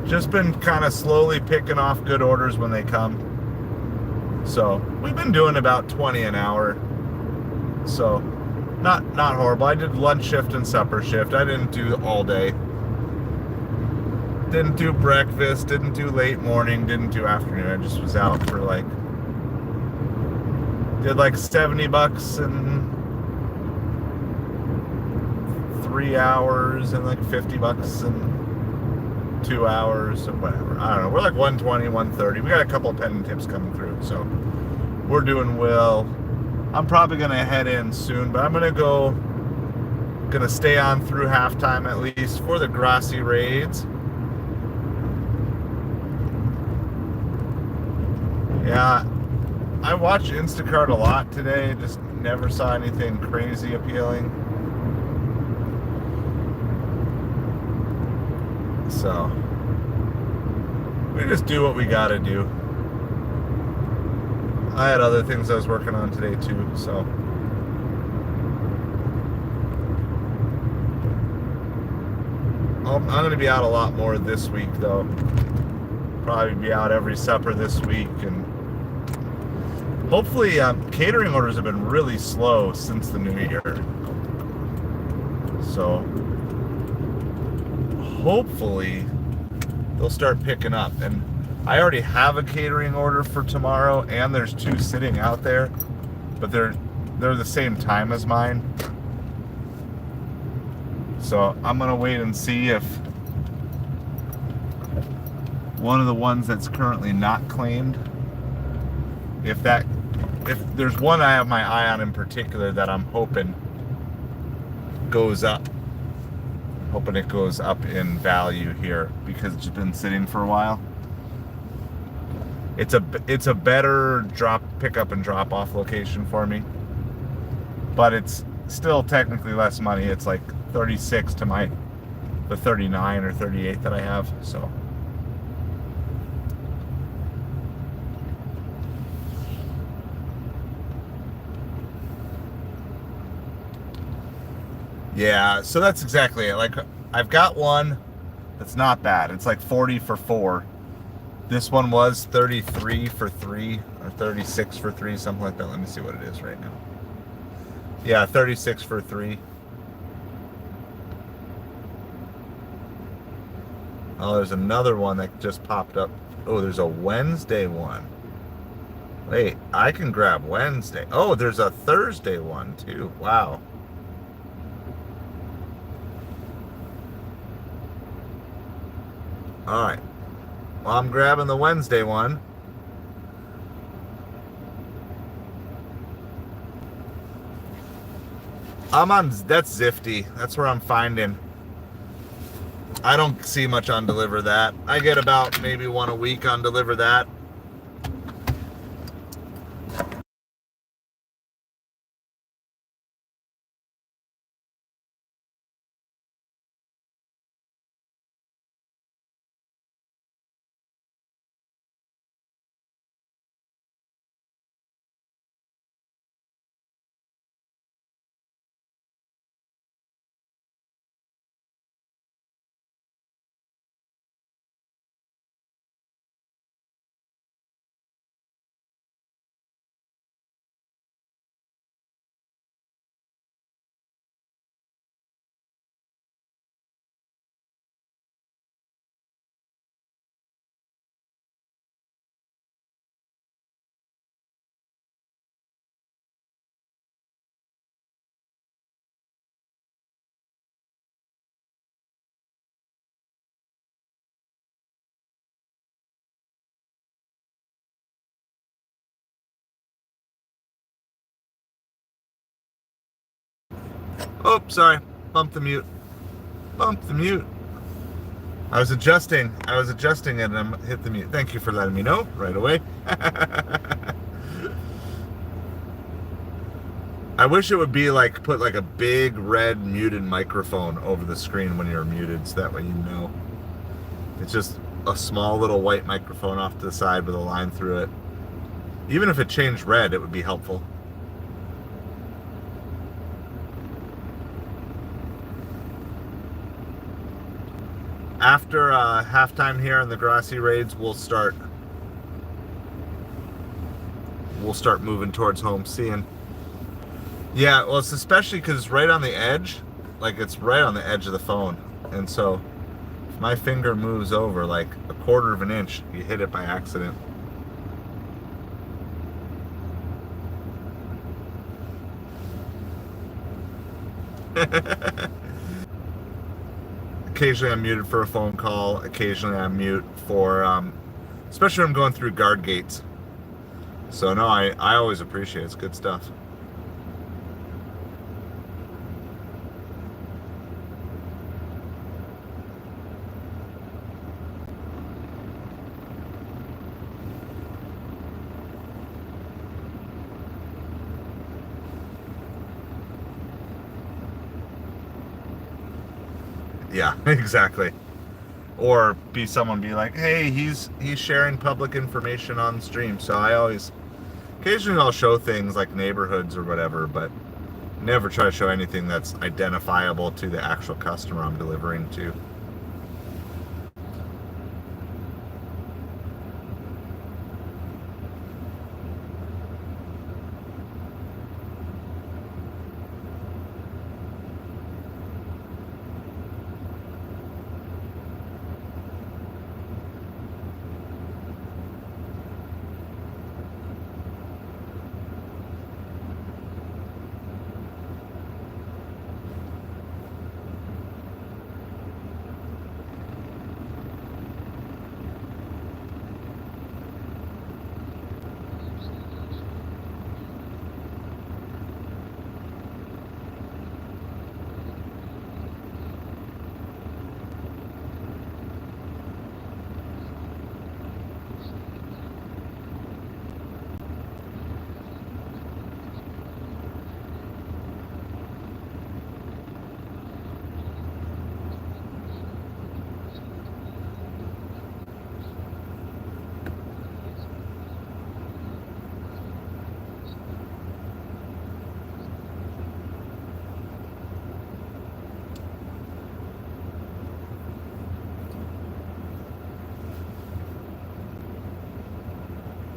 just been kind of slowly picking off good orders when they come. So we've been doing about 20 an hour. So not horrible. I did lunch shift and supper shift. I didn't do all day. Didn't do breakfast, didn't do late morning, didn't do afternoon. I just was out for did like $70 in 3 hours and like $50 in 2 hours or whatever. I don't know. We're like 120, 130. We got a couple of penny tips coming through, so we're doing well. I'm probably gonna head in soon, but I'm gonna stay on through halftime at least for the Grassy raids. Yeah, I watched Instacart a lot today. Just never saw anything crazy appealing. So we just do what we gotta do. I had other things I was working on today too, so I'm gonna be out a lot more this week though. Probably be out every supper this week, and hopefully catering orders have been really slow since the new year. So hopefully they'll start picking up. And I already have a catering order for tomorrow, and there's 2 sitting out there, but they're the same time as mine. So I'm gonna wait and see if one of the ones that's currently not claimed, if there's one I have my eye on in particular that I'm hoping goes up. Hoping it goes up in value here because it's been sitting for a while. It's a better pickup and drop off location for me, but it's still technically less money. It's like 36 to the 39 or 38 that I have. So yeah, so that's exactly it. Like I've got one that's not bad. It's like 40 for 4. This one was 33 for 3 or 36 for 3, something like that. Let me see what it is right now. Yeah, 36 for 3. Oh, there's another one that just popped up. Oh, there's a Wednesday one. Wait, I can grab Wednesday. Oh, there's a Thursday one too. Wow. All right. Well, I'm grabbing the Wednesday one. That's Zifty. That's where I'm finding. I don't see much on Deliver That. I get about maybe one a week on Deliver That. Oh, sorry. Bump the mute. Bump the mute. I was adjusting. It and I hit the mute. Thank you for letting me know right away. I wish it would be like put like a big red muted microphone over the screen when you're muted, so that way you know. It's just a small little white microphone off to the side with a line through it. Even if it changed red, it would be helpful. After halftime here in the grassy raids, we'll start moving towards home, seeing. Yeah, well, it's especially because it's right on the edge, like it's right on the edge of the phone, and so if my finger moves over like a quarter of an inch, you hit it by accident. Occasionally I'm muted for a phone call. Occasionally I'm mute for, especially when I'm going through guard gates. So no, I always appreciate it. It's good stuff. Yeah, exactly. Or be like, hey, he's sharing public information on stream. So occasionally I'll show things like neighborhoods or whatever, but never try to show anything that's identifiable to the actual customer I'm delivering to.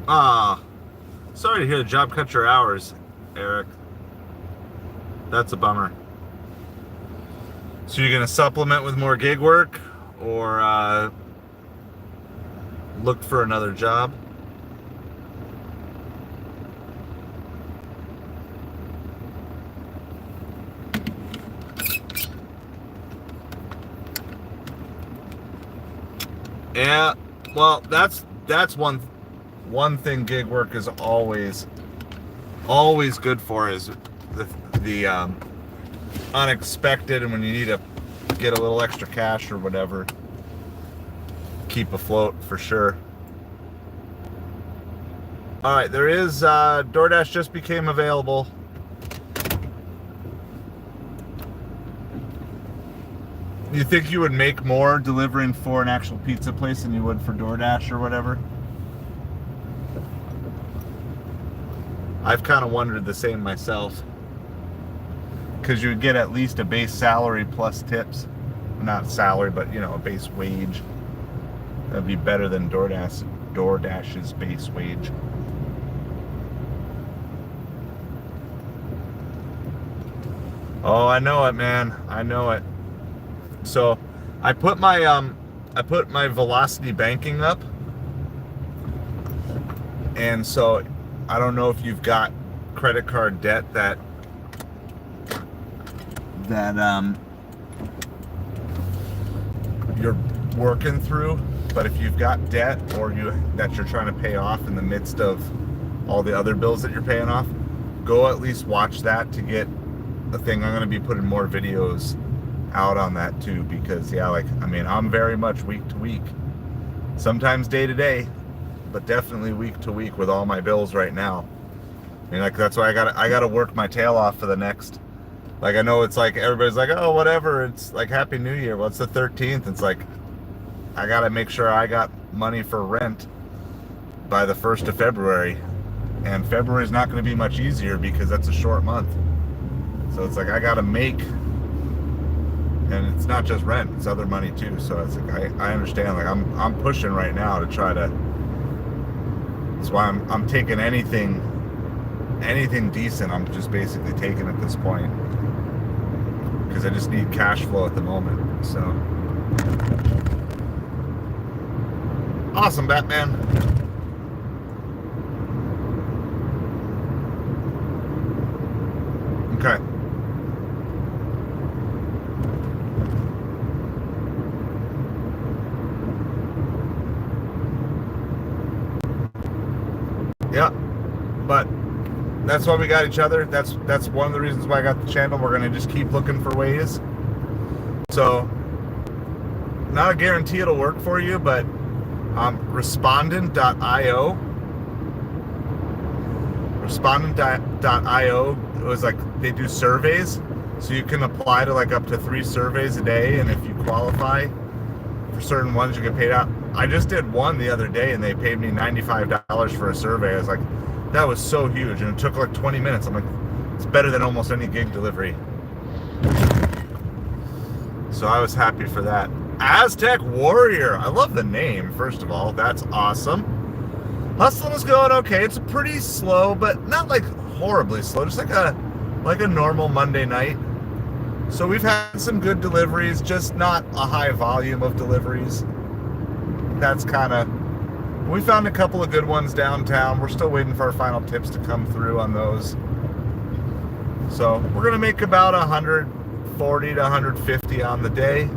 Ah, sorry to hear the job cut your hours, Eric. That's a bummer. So you're gonna supplement with more gig work, or look for another job? Yeah, well, that's one thing gig work is always good for, is the unexpected, and when you need to get a little extra cash or whatever, keep afloat for sure. All right, there is DoorDash just became available. You think you would make more delivering for an actual pizza place than you would for DoorDash or whatever? I've kind of wondered the same myself. Because you would get at least a base salary plus tips. Not salary, but a base wage. That'd be better than DoorDash's base wage. Oh, I know it, man. I know it. So I put my velocity banking up, and so I don't know if you've got credit card debt that you're working through, but if you've got debt or that you're trying to pay off in the midst of all the other bills that you're paying off, go at least watch that to get the thing. I'm going to be putting more videos out on that too, because I'm very much week to week, sometimes day to day, but definitely week to week with all my bills right now. That's why I gotta work my tail off for the next, I know it's everybody's oh whatever, it's Happy New Year. Well, it's the 13th. It's I gotta make sure I got money for rent by the 1st of February, and February is not going to be much easier because that's a short month. So it's I gotta make. And it's not just rent, it's other money too. So it's I understand. I'm pushing right now to try to. That's why I'm taking anything decent. I'm just basically taking at this point, because I just need cash flow at the moment. So awesome, Batman. Okay. Yeah, but that's why we got each other. That's one of the reasons why I got the channel. We're gonna just keep looking for ways. So, not a guarantee it'll work for you, but respondent.io. Respondent.io was they do surveys, so you can apply to up to 3 surveys a day, and if you qualify for certain ones, you get paid out. I just did one the other day, and they paid me $95 for a survey. I was that was so huge, and it took 20 minutes. I'm it's better than almost any gig delivery. So I was happy for that. Aztec Warrior. I love the name, first of all. That's awesome. Hustling is going okay. It's pretty slow, but not horribly slow. Just a normal Monday night. So we've had some good deliveries, just not a high volume of deliveries. That's we found a couple of good ones downtown. We're still waiting for our final tips to come through on those. So we're going to make about 140 to 150 on the day.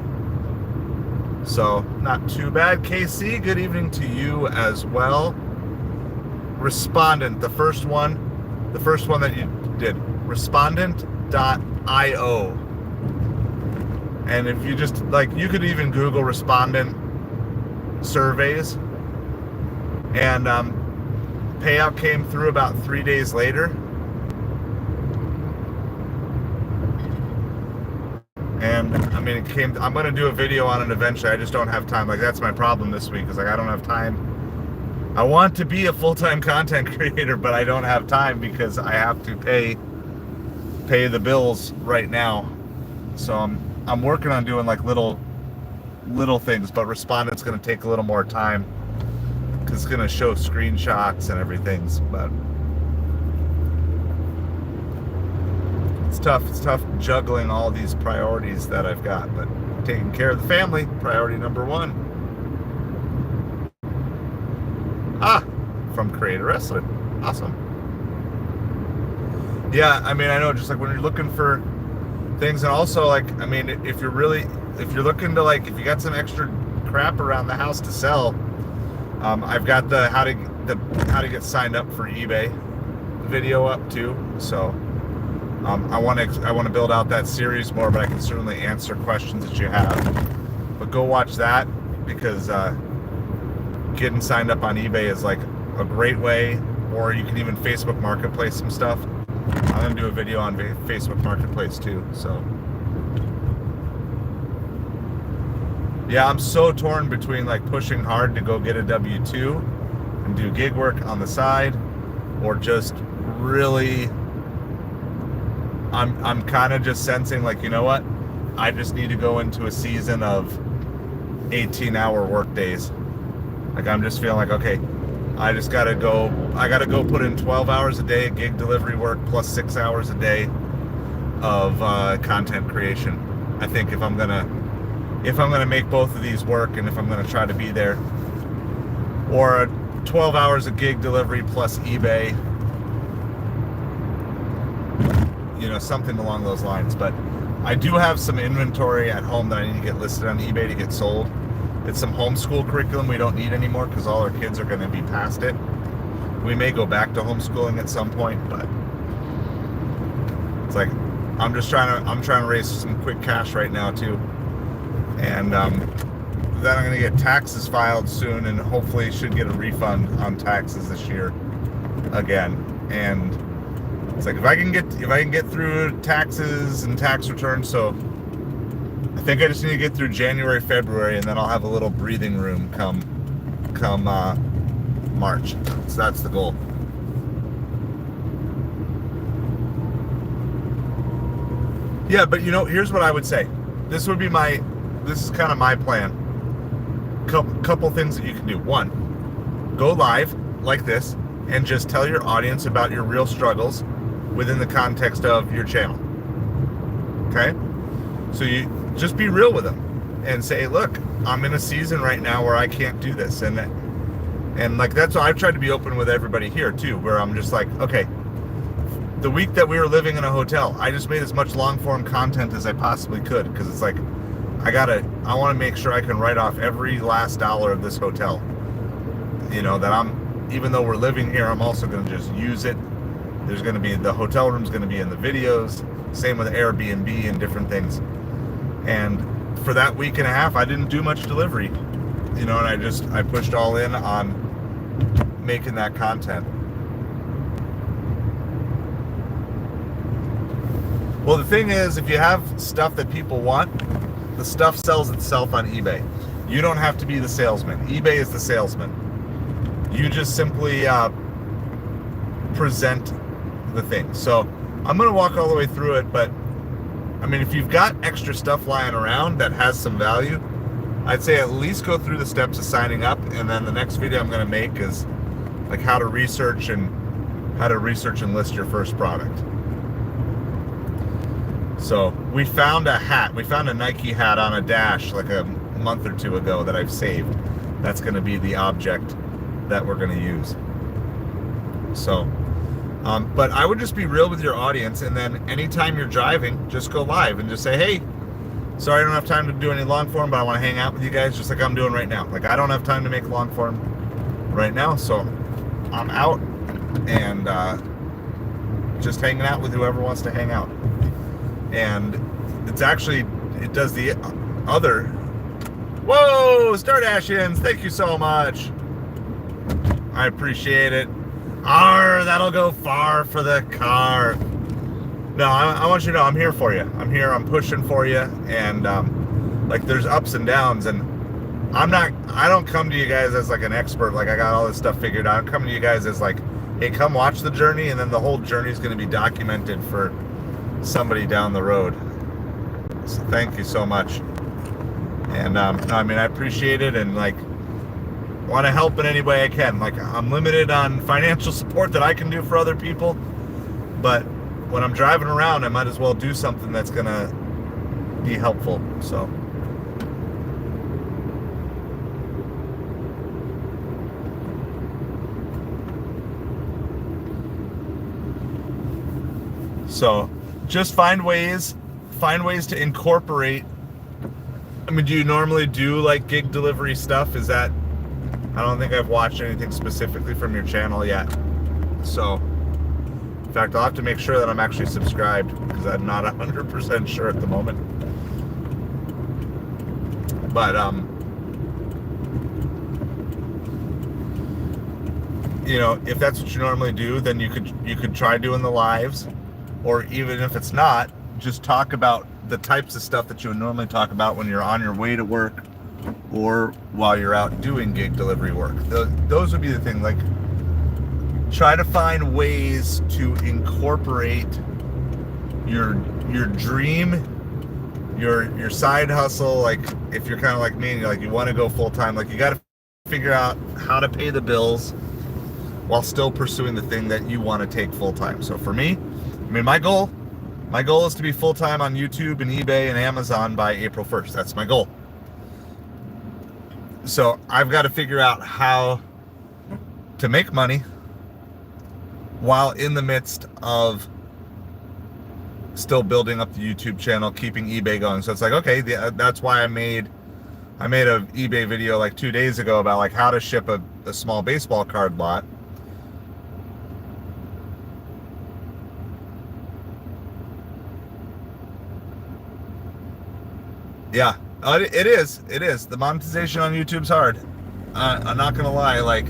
So not too bad. KC, good evening to you as well. Respondent, the first one that you did, respondent.io. And if you just you could even Google respondent surveys, and payout came through about 3 days later. And it came. I'm going to do a video on it eventually. I just don't have time. That's my problem this week, is I don't have time. I want to be a full-time content creator, but I don't have time because I have to pay the bills right now. So I'm working on doing little things, but respondent's going to take a little more time. because it's going to show screenshots and everything. But it's tough juggling all these priorities that I've got, but taking care of the family, priority number one. From Creator Wrestling. Awesome. Yeah, I mean, I know, just like when you're looking for things, and also, like, I mean, if you're looking to, like, if you got some extra crap around the house to sell, I've got the how to get signed up for eBay video up too. So I want to build out that series more, but I can certainly answer questions that you have. But go watch that, because getting signed up on eBay is like a great way, or you can even Facebook Marketplace some stuff. I'm going to do a video on Facebook Marketplace too, so. Yeah, I'm so torn between like pushing hard to go get a W-2 and do gig work on the side, or just really, I'm kind of just sensing like, you know what? I just need to go into a season of 18-hour work days. Like, I'm just feeling like, okay, I gotta go put in 12 hours a day of gig delivery work plus 6 hours a day of content creation. I think if I'm gonna make both of these work, and if I'm gonna try to be there, or 12 hours of gig delivery plus eBay, you know, something along those lines. But I do have some inventory at home that I need to get listed on eBay to get sold. It's some homeschool curriculum we don't need anymore, because all our kids are going to be past it. We may go back to homeschooling at some point, but it's like I'm trying to raise some quick cash right now too, and then I'm going to get taxes filed soon, and hopefully should get a refund on taxes this year again. And it's like if I can get through taxes and tax returns, so I think I just need to get through January, February, and then I'll have a little breathing room come March. So that's the goal. Yeah, but you know, here's what I would say. This is kind of my plan. Couple things that you can do. One, go live like this and just tell your audience about your real struggles within the context of your channel. Okay? So you just be real with them and say, look, I'm in a season right now where I can't do this. And like, that's why I've tried to be open with everybody here too, where I'm just like, okay, the week that we were living in a hotel, I just made as much long form content as I possibly could, because it's like, I want to make sure I can write off every last dollar of this hotel. You know, that even though we're living here, I'm also going to just use it. There's going to be, the hotel room's going to be in the videos, same with Airbnb and different things. And for that week and a half, I didn't do much delivery, you know, and I pushed all in on making that content. Well, the thing is, if you have stuff that people want, the stuff sells itself on eBay. You don't have to be the salesman. eBay is the salesman. You just simply present the thing. So I'm going to walk all the way through it, but I mean, if you've got extra stuff lying around that has some value, I'd say at least go through the steps of signing up, and then the next video I'm going to make is like how to research and list your first product. So we found a hat. We found a Nike hat on a dash like a month or two ago that I've saved. That's going to be the object that we're going to use. So but I would just be real with your audience, and then anytime you're driving, just go live and just say, hey, sorry I don't have time to do any long form, but I want to hang out with you guys just like I'm doing right now. Like, I don't have time to make long form right now, so I'm out and just hanging out with whoever wants to hang out. And it does the other. Whoa, Stardashians, thank you so much. I appreciate it. That'll go far for the car. No, I want you to know I'm here for you. I'm here, I'm pushing for you. And like, there's ups and downs, and I don't come to you guys as like an expert, like I got all this stuff figured out. I'm coming to you guys as like, hey, come watch the journey, and then the whole journey is going to be documented for somebody down the road. So thank you so much. And I mean, I appreciate it, and like, want to help in any way I can. Like, I'm limited on financial support that I can do for other people, but when I'm driving around, I might as well do something that's gonna be helpful. So just find ways to incorporate. I mean, do you normally do like gig delivery stuff? I don't think I've watched anything specifically from your channel yet. So, in fact, I'll have to make sure that I'm actually subscribed, because I'm not 100% sure at the moment. But, you know, if that's what you normally do, then you could try doing the lives, or even if it's not, just talk about the types of stuff that you would normally talk about when you're on your way to work or while you're out doing gig delivery work. Those would be the thing. Like, try to find ways to incorporate your dream, your side hustle. Like, if you're kind of like me and you're like, you want to go full time, like, you got to figure out how to pay the bills while still pursuing the thing that you want to take full time. So for me, I mean, my goal is to be full time on YouTube and eBay and Amazon by April 1st. That's my goal. So I've got to figure out how to make money while in the midst of still building up the YouTube channel, keeping eBay going. So it's like, okay, that's why I made a eBay video like 2 days ago about like how to ship a small baseball card lot. Yeah, it is. The monetization on YouTube's hard. I'm not gonna lie. Like,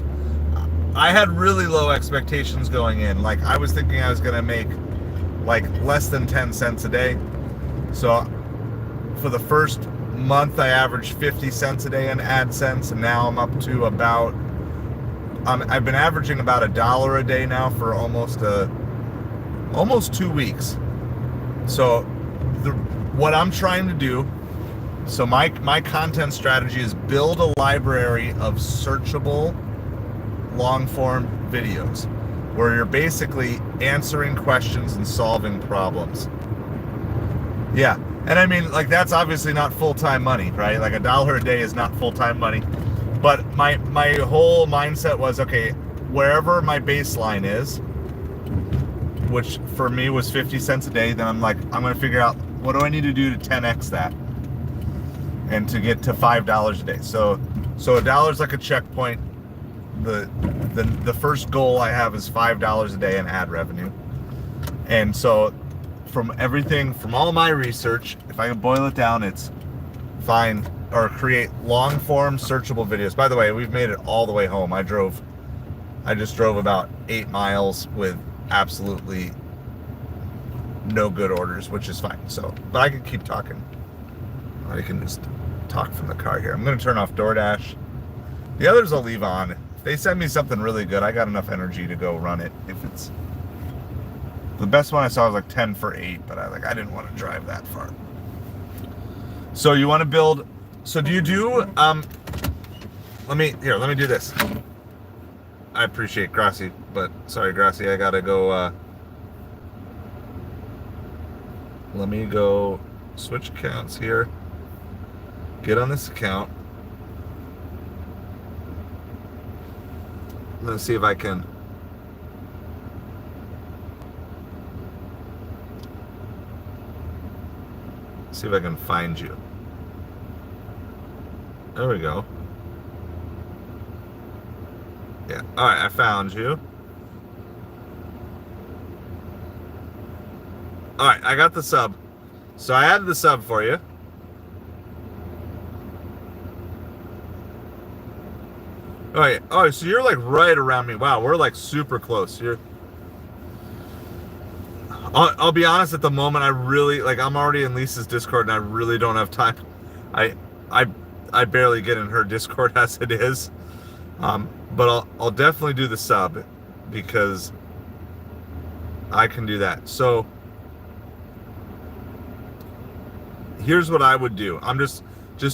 I had really low expectations going in. Like, I was thinking I was gonna make like less than 10 cents a day. So for the first month, I averaged 50 cents a day in AdSense, and now I'm up to about. I've been averaging about $1 a day now for almost 2 weeks. So what I'm trying to do. So my content strategy is build a library of searchable long-form videos where you're basically answering questions and solving problems. Yeah, and I mean, like, that's obviously not full-time money, right? Like, $1 a day is not full-time money. But my whole mindset was, okay, wherever my baseline is, which for me was 50 cents a day, then I'm like, I'm going to figure out what do I need to do to 10x that and to get to $5 a day. So $1 is like a checkpoint. The first goal I have is $5 a day in ad revenue. And so from all my research, if I can boil it down, it's find or create long form searchable videos. By the way, we've made it all the way home. I just drove about 8 miles with absolutely no good orders, which is fine. So, but I can keep talking. I can just talk from the car here. I'm going to turn off DoorDash. The others I'll leave on. If they send me something really good, I got enough energy to go run it. If it's the best one I saw was like 10 for 8, but I didn't want to drive that far. So you want to build. So do you do? Let me do this. I appreciate Gracie, but sorry, Gracie, I gotta go. Let me go switch accounts here. Get on this account. I'm gonna see if I can. See if I can find you. There we go. Yeah. All right, I found you. All right, I got the sub. So I added the sub for you. All right. Oh, so you're like right around me. Wow, we're like super close. I'll be honest, at the moment, I really, like, I'm already in Lisa's Discord and I really don't have time. I barely get in her Discord as it is. But I'll definitely do the sub because I can do that. So here's what I would do. I'm just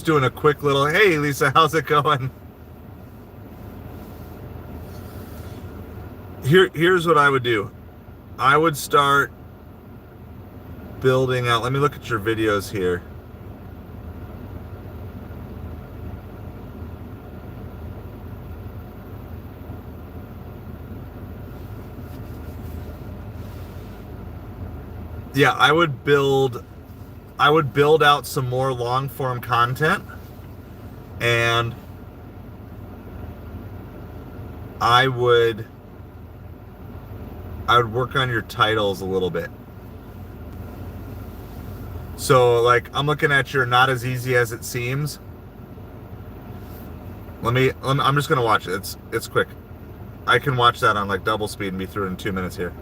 doing a quick little, hey Lisa, how's it going? Here's what I would do. I would start building out. Let me look at your videos here. Yeah, I would build out some more long form content, and I would work on your titles a little bit. So like I'm looking at your not as easy as it seems. I'm just gonna watch it. It's quick. I can watch that on like double speed and be through it in 2 minutes here.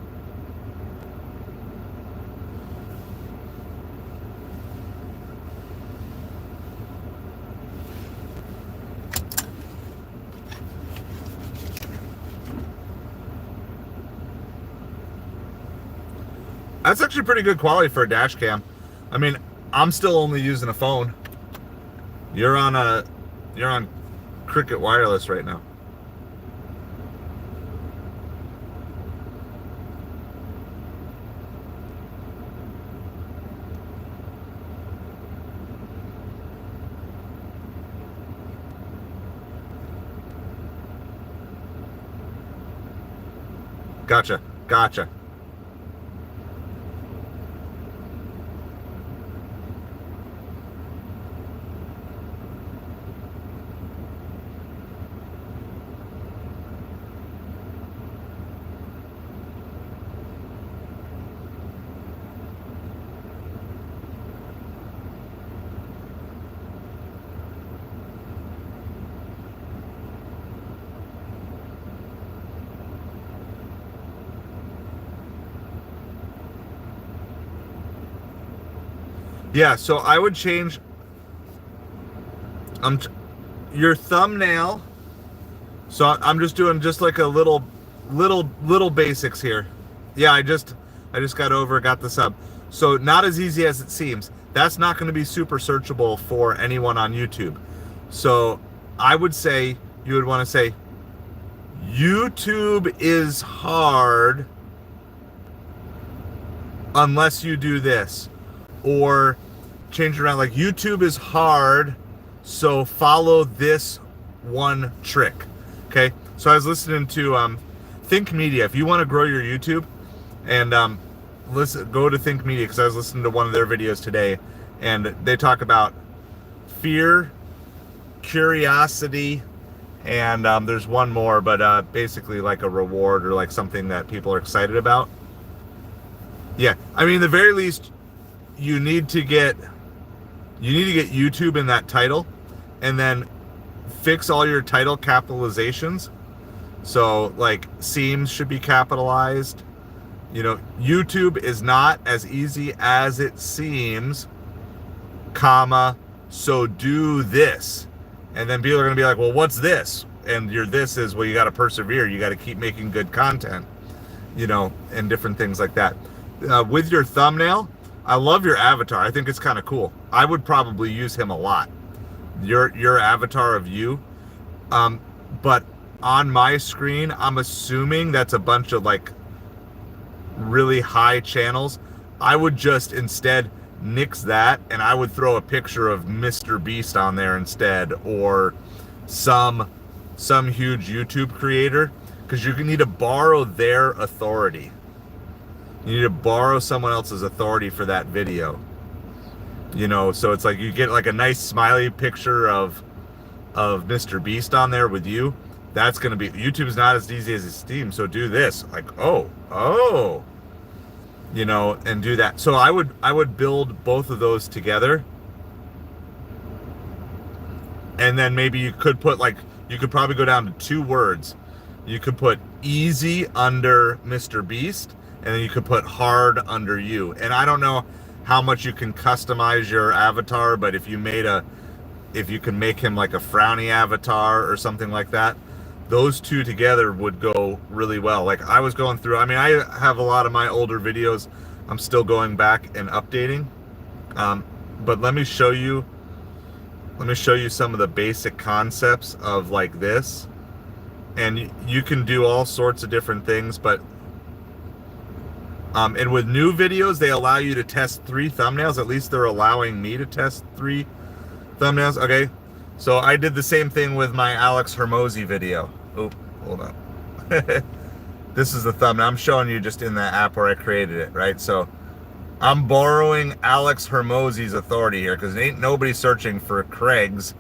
That's actually pretty good quality for a dash cam. I mean, I'm still only using a phone. You're on Cricket Wireless right now. Gotcha. Yeah, so I would change your thumbnail. So I'm just doing just like a little basics here. Yeah, I just got the sub. So not as easy as it seems. That's not going to be super searchable for anyone on YouTube. So I would say you would want to say YouTube is hard unless you do this, or change it around like YouTube is hard, so follow this one trick. Okay, so I was listening to Think Media. If you want to grow your YouTube, and go to Think Media, because I was listening to one of their videos today, and they talk about fear, curiosity, and there's one more, but basically like a reward or like something that people are excited about. Yeah, I mean, at the very least, you need to get YouTube in that title, and then fix all your title capitalizations. So like seams should be capitalized. You know, YouTube is not as easy as it seems, comma, so do this. And then people are going to be like, well, what's this? And your this is, well, you got to persevere. You got to keep making good content, you know, and different things like that. With your thumbnail, I love your avatar. I think it's kind of cool. I would probably use him a lot. Your avatar of you. But on my screen, I'm assuming that's a bunch of like really high channels. I would just instead nix that, and I would throw a picture of Mr. Beast on there instead, or some huge YouTube creator, because you need to borrow their authority. You need to borrow someone else's authority for that video. You know, so it's like you get like a nice smiley picture of Mr. Beast on there with you. That's going to be, YouTube's not as easy as it seems, so do this. Like, oh, you know, and do that. So I would build both of those together. And then maybe you could put like, you could probably go down to 2 words. You could put easy under Mr. Beast, and then you could put hard under you. And I don't know how much you can customize your avatar, but if you can make him like a frowny avatar or something like that, those two together would go really well. Like I was going through, I mean, I have a lot of my older videos I'm still going back and updating. But let me show you some of the basic concepts of like this. and you can do all sorts of different things, but and with new videos, they allow you to test 3 thumbnails. At least they're allowing me to test 3 thumbnails. Okay, so I did the same thing with my Alex Hermosi video. Oh, hold on. This is the thumbnail. I'm showing you just in the app where I created it, right? So I'm borrowing Alex Hermosi's authority here because ain't nobody searching for Craig's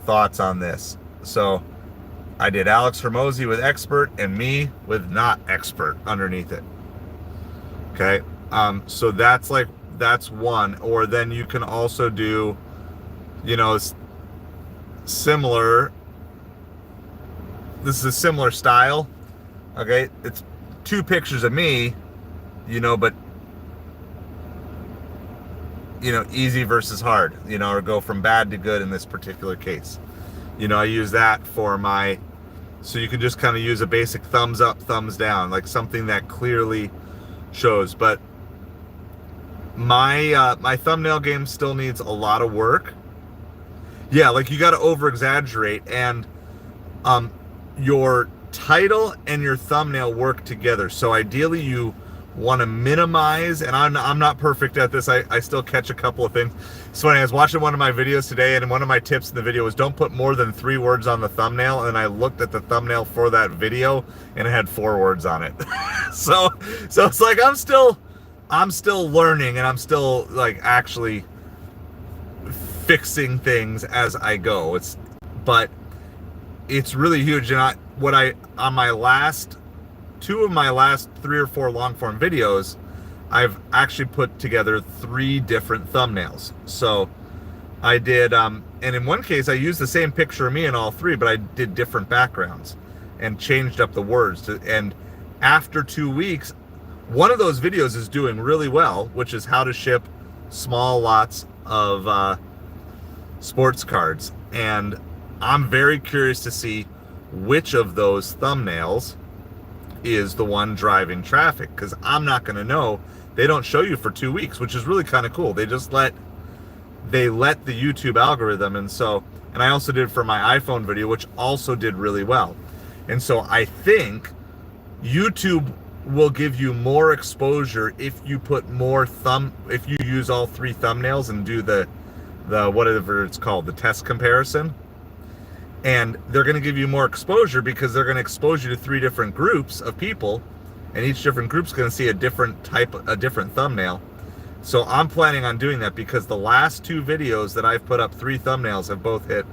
thoughts on this. So I did Alex Hermosi with expert and me with not expert underneath it. Okay, so that's one. Or then you can also do, you know, similar. This is a similar style. Okay, it's 2 pictures of me, you know, but you know, easy versus hard, you know, or go from bad to good in this particular case. You know, I use that for my, so you can just kind of use a basic thumbs up, thumbs down, like something that clearly shows. But my my thumbnail game still needs a lot of work. Yeah, like you got to over exaggerate, and your title and your thumbnail work together. So ideally you want to minimize, and I'm not perfect at this. I still catch a couple of things. It's funny, I was watching one of my videos today, and one of my tips in the video was don't put more than 3 words on the thumbnail, and I looked at the thumbnail for that video and it had 4 words on it. so it's like I'm still learning, and I'm still like actually fixing things as I go. But it's really huge. And on my last 2 of my last 3 or 4 long form videos, I've actually put together 3 different thumbnails. So I did, and in one case I used the same picture of me in all 3, but I did different backgrounds and changed up the words. And after 2 weeks, one of those videos is doing really well, which is how to ship small lots of sports cards. And I'm very curious to see which of those thumbnails is the one driving traffic, because I'm not going to know. They don't show you for 2 weeks, which is really kind of cool. They let the YouTube algorithm. And I also did for my iPhone video, which also did really well. And so I think YouTube will give you more exposure if you put if you use all 3 thumbnails and do the whatever it's called, the test comparison. And they're going to give you more exposure because they're going to expose you to 3 different groups of people, and each different group's going to see a different thumbnail. So I'm planning on doing that, because the last 2 videos that I've put up, 3 thumbnails, have both hit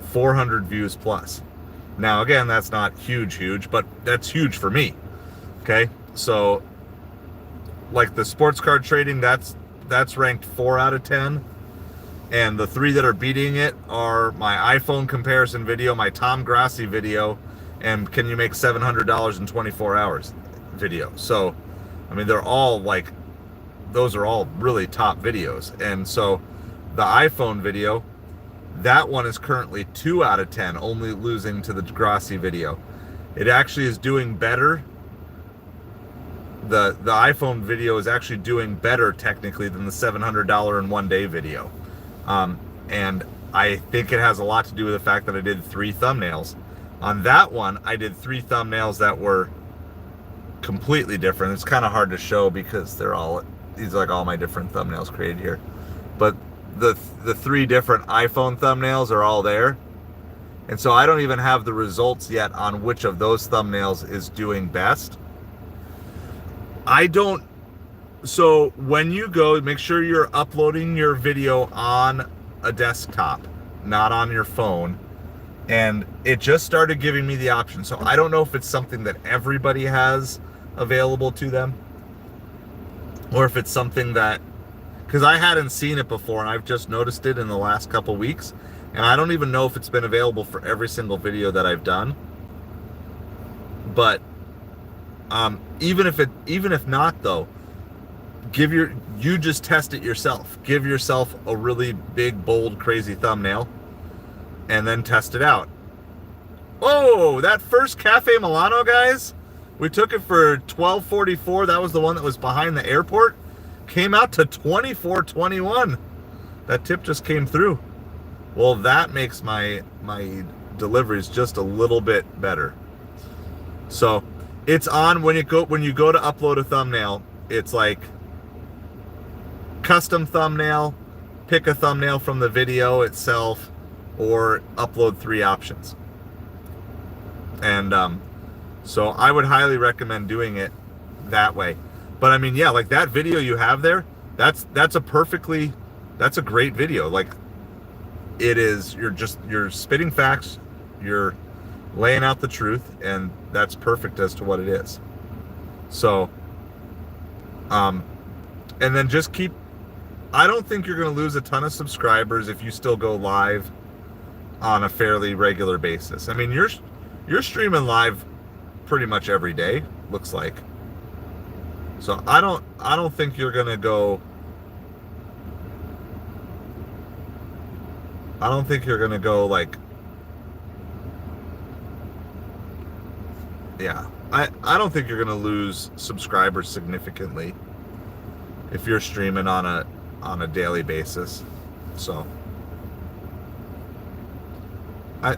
400 views plus. Now again, that's not huge, but that's huge for me. Okay, so like the sports card trading, that's ranked 4 out of 10. And the 3 that are beating it are my iPhone comparison video, my Tom Grassi video, and can you make $700 in 24 hours video. So, I mean, they're all like, those are all really top videos. And so the iPhone video, that one is currently 2 out of 10, only losing to the Grassi video. It actually is doing better. The iPhone video is actually doing better technically than the $700 in 1 day video. And I think it has a lot to do with the fact that I did 3 thumbnails. On that one, I did 3 thumbnails that were completely different. It's kind of hard to show because these are like all my different thumbnails created here. But the 3 different iPhone thumbnails are all there. And so I don't even have the results yet on which of those thumbnails is doing best. So when you go, make sure you're uploading your video on a desktop, not on your phone. And it just started giving me the option. So I don't know if it's something that everybody has available to them, or if it's something that, because I hadn't seen it before and I've just noticed it in the last couple weeks. And I don't even know if it's been available for every single video that I've done. But even if not though, you just test it yourself. Give yourself a really big, bold, crazy thumbnail and then test it out. Oh, that first Cafe Milano, guys, we took it for $12.44. That was the one that was behind the airport. Came out to $24.21. That tip just came through. Well, that makes my deliveries just a little bit better. So it's on when you go to upload a thumbnail. It's like custom thumbnail, pick a thumbnail from the video itself, or upload 3 options. And so I would highly recommend doing it that way. But I mean, yeah, like that video you have there, that's a great video. Like it is, you're spitting facts, you're laying out the truth, and that's perfect as to what it is. So and then just keep, I don't think you're going to lose a ton of subscribers if you still go live on a fairly regular basis. I mean, you're streaming live pretty much every day, looks like. So I don't think you're going to go, like, yeah, I don't think you're going to lose subscribers significantly if you're streaming on a daily basis. So I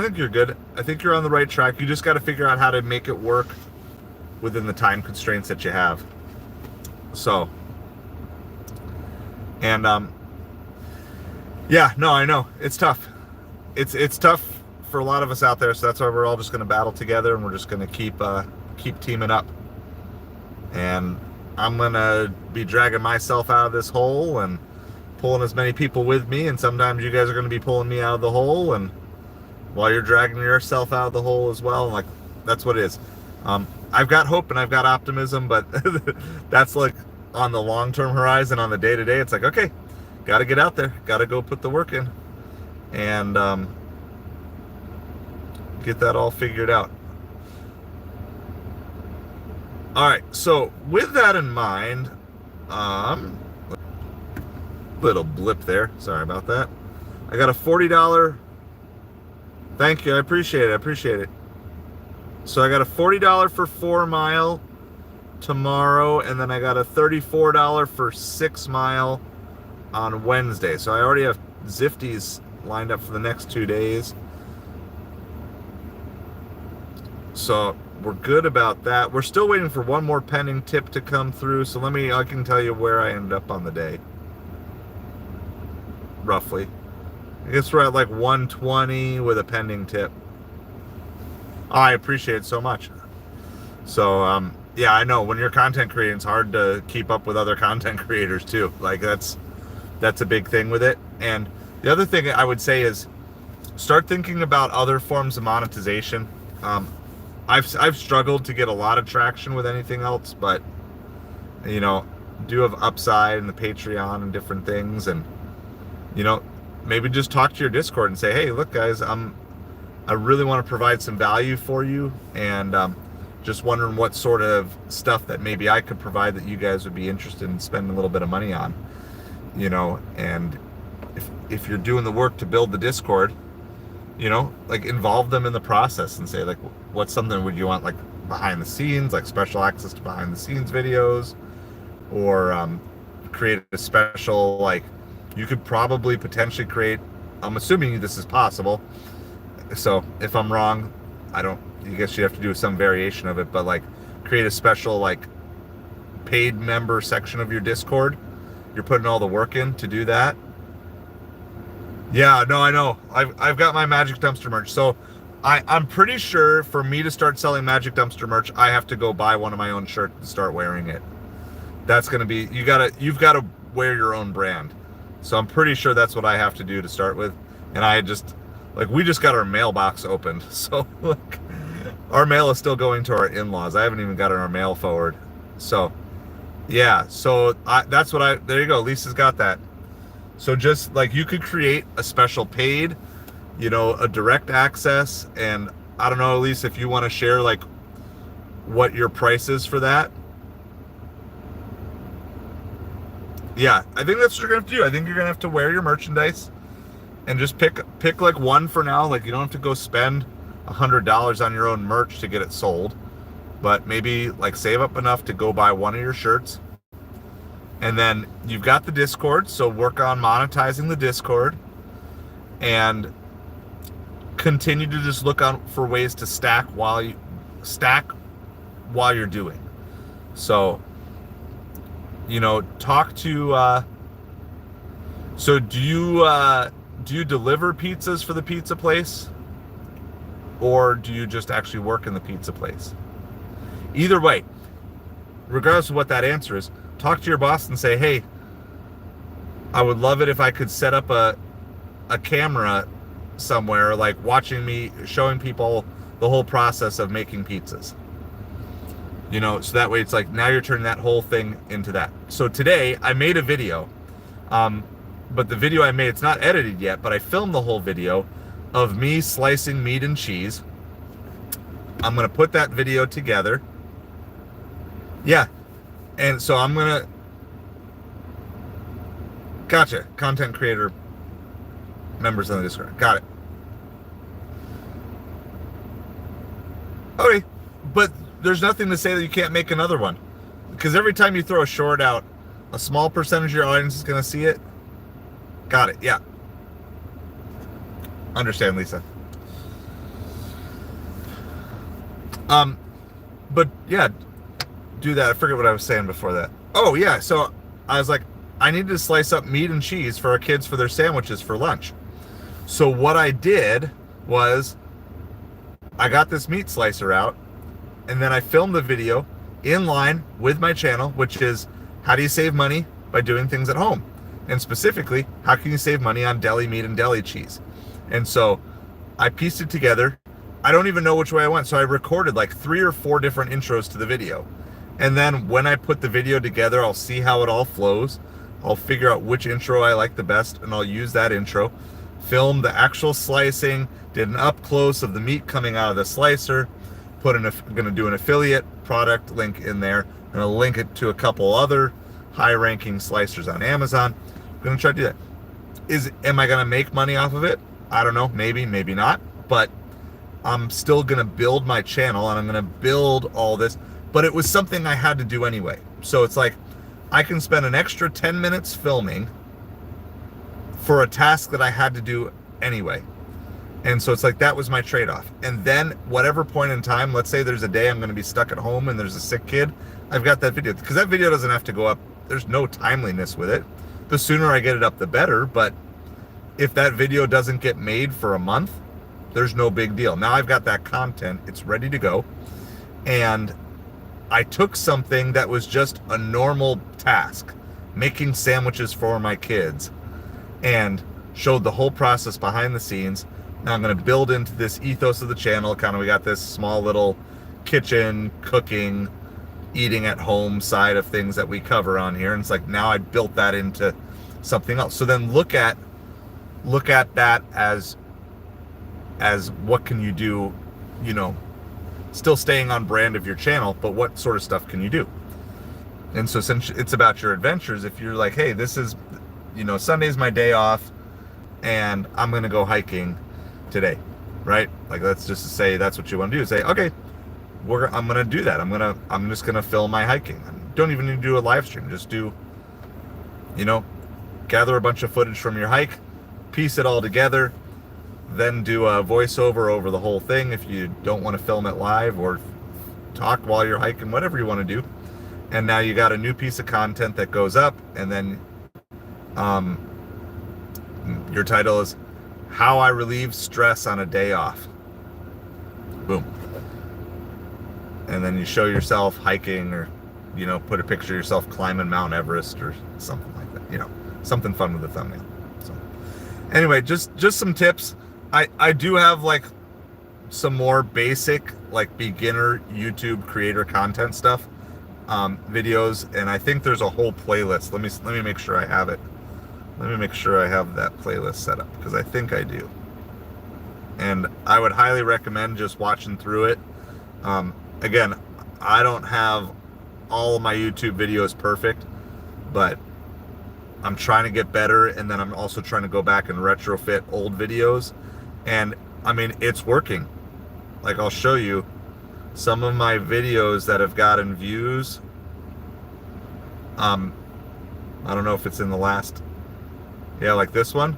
think you're good. I think you're on the right track. You just got to figure out how to make it work within the time constraints that you have. So, and yeah, no, I know it's tough. It's tough for a lot of us out there. So that's why we're all just going to battle together, and we're just going to keep teaming up. And I'm going to be dragging myself out of this hole and pulling as many people with me. And sometimes you guys are going to be pulling me out of the hole, and while you're dragging yourself out of the hole as well. And like, that's what it is. I've got hope and I've got optimism, but that's like on the long-term horizon. On the day-to-day, it's like, okay, got to get out there, got to go put the work in, and get that all figured out. All right, so with that in mind, little blip there, sorry about that. I got a $40, thank you, I appreciate it. So I got a $40 for 4 mile tomorrow, and then I got a $34 for 6 mile on Wednesday. So I already have Zifties lined up for the next 2 days. So we're good about that. We're still waiting for one more pending tip to come through. So I can tell you where I ended up on the day. Roughly. I guess we're at like 120 with a pending tip. I appreciate it so much. So, yeah, I know when you're content creating, it's hard to keep up with other content creators too. Like that's a big thing with it. And the other thing I would say is start thinking about other forms of monetization. I've struggled to get a lot of traction with anything else, but do have Upside and the Patreon and different things, and maybe just talk to your Discord and say, hey, look guys, I really want to provide some value for you, and just wondering what sort of stuff that maybe I could provide that you guys would be interested in spending a little bit of money on, and if you're doing the work to build the Discord, like involve them in the process and say, like, what's something would you want, like behind the scenes, like special access to behind the scenes videos, or create a special, like, you could probably potentially create, I'm assuming this is possible, so if I'm wrong, I guess you have to do some variation of it, but like create a special like paid member section of your Discord. You're putting all the work in to do that. Yeah, no, I know. I've got my Magic Dumpster merch. So I'm pretty sure for me to start selling Magic Dumpster merch, I have to go buy one of my own shirts and start wearing it. That's gonna be, you've got to wear your own brand. So I'm pretty sure that's what I have to do to start with. And we just got our mailbox opened. So look, our mail is still going to our in-laws. I haven't even gotten our mail forward. So yeah, so there you go. Lisa's got that. So just like you could create a special paid, a direct access. And I don't know, Lisa, if you want to share like what your price is for that. Yeah, I think that's what you're gonna have to do. I think you're gonna have to wear your merchandise and just pick like one for now. Like you don't have to go spend $100 on your own merch to get it sold, but maybe like save up enough to go buy one of your shirts. And then you've got the Discord, so work on monetizing the Discord and continue to just look out for ways to stack while stack while you're doing. So, talk to. So do you deliver pizzas for the pizza place, or do you just actually work in the pizza place? Either way, regardless of what that answer is, talk to your boss and say, hey, I would love it if I could set up a camera somewhere, like watching me, showing people the whole process of making pizzas. So that way it's like, now you're turning that whole thing into that. So today I made a video, but the video I made, it's not edited yet, but I filmed the whole video of me slicing meat and cheese. I'm going to put that video together. Yeah. And so I'm going to, gotcha, content creator members on the Discord. Got it. Okay. But there's nothing to say that you can't make another one. Because every time you throw a short out, a small percentage of your audience is going to see it. Got it. Yeah. Understand, Lisa. But yeah, do that. I forget what I was saying before that. Oh yeah. So I was like, I needed to slice up meat and cheese for our kids for their sandwiches for lunch. So what I did was I got this meat slicer out, and then I filmed the video in line with my channel, which is how do you save money by doing things at home? And specifically, how can you save money on deli meat and deli cheese? And so I pieced it together. I don't even know which way I went. So I recorded like 3 or 4 different intros to the video. And then when I put the video together, I'll see how it all flows. I'll figure out which intro I like the best, and I'll use that intro. Film the actual slicing, did an up close of the meat coming out of the slicer, going to do an affiliate product link in there. I'm going to link it to a couple other high-ranking slicers on Amazon. I'm going to try to do that. Am I going to make money off of it? I don't know. Maybe, maybe not. But I'm still going to build my channel, and I'm going to build all this. But it was something I had to do anyway. So it's like I can spend an extra 10 minutes filming for a task that I had to do anyway. And so it's like that was my trade-off. And then whatever point in time, let's say there's a day I'm going to be stuck at home and there's a sick kid, I've got that video. Because that video doesn't have to go up. There's no timeliness with it. The sooner I get it up, the better. But if that video doesn't get made for a month, there's no big deal. Now I've got that content. It's ready to go. And I took something that was just a normal task, making sandwiches for my kids, and showed the whole process behind the scenes. Now I'm going to build into this ethos of the channel. Kind of, we got this small little kitchen, cooking, eating at home side of things that we cover on here. And it's like, now I built that into something else. So then look at that as what can you do, still staying on brand of your channel, but what sort of stuff can you do? And so since it's about your adventures, if you're like, hey, this is, Sunday's my day off and I'm going to go hiking today, right? Like, let's just say that's what you want to do. Say, okay, I'm going to do that. I'm just going to film my hiking. Don't even need to do a live stream. Just do, gather a bunch of footage from your hike, piece it all together, then do a voiceover over the whole thing if you don't want to film it live, or talk while you're hiking, whatever you want to do. And now you got a new piece of content that goes up, and then your title is How I Relieve Stress on a Day Off. Boom. And then you show yourself hiking, or put a picture of yourself climbing Mount Everest or something like that. Something fun with the thumbnail. So anyway, just some tips. I do have like some more basic, like beginner YouTube creator content stuff, videos, and I think there's a whole playlist. Let me make sure I have it. Let me make sure I have that playlist set up, because I think I do. And I would highly recommend just watching through it. Again, I don't have all of my YouTube videos perfect, but I'm trying to get better, and then I'm also trying to go back and retrofit old videos. And I mean, it's working. Like, I'll show you some of my videos that have gotten views. I don't know if it's in the last, yeah, like this one.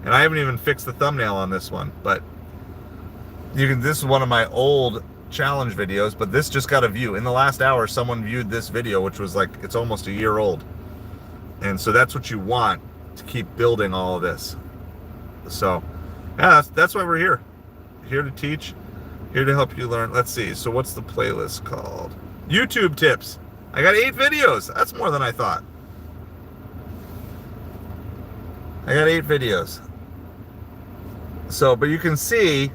And I haven't even fixed the thumbnail on this one, but this is one of my old challenge videos, but this just got a view. In the last hour, someone viewed this video, which was like, it's almost a year old. And so that's what you want to keep building all of this. So yeah, that's why we're here. Here to teach, here to help you learn. Let's see. So what's the playlist called? YouTube tips. I got 8 videos. That's more than I thought. I got 8 videos. So, but you can see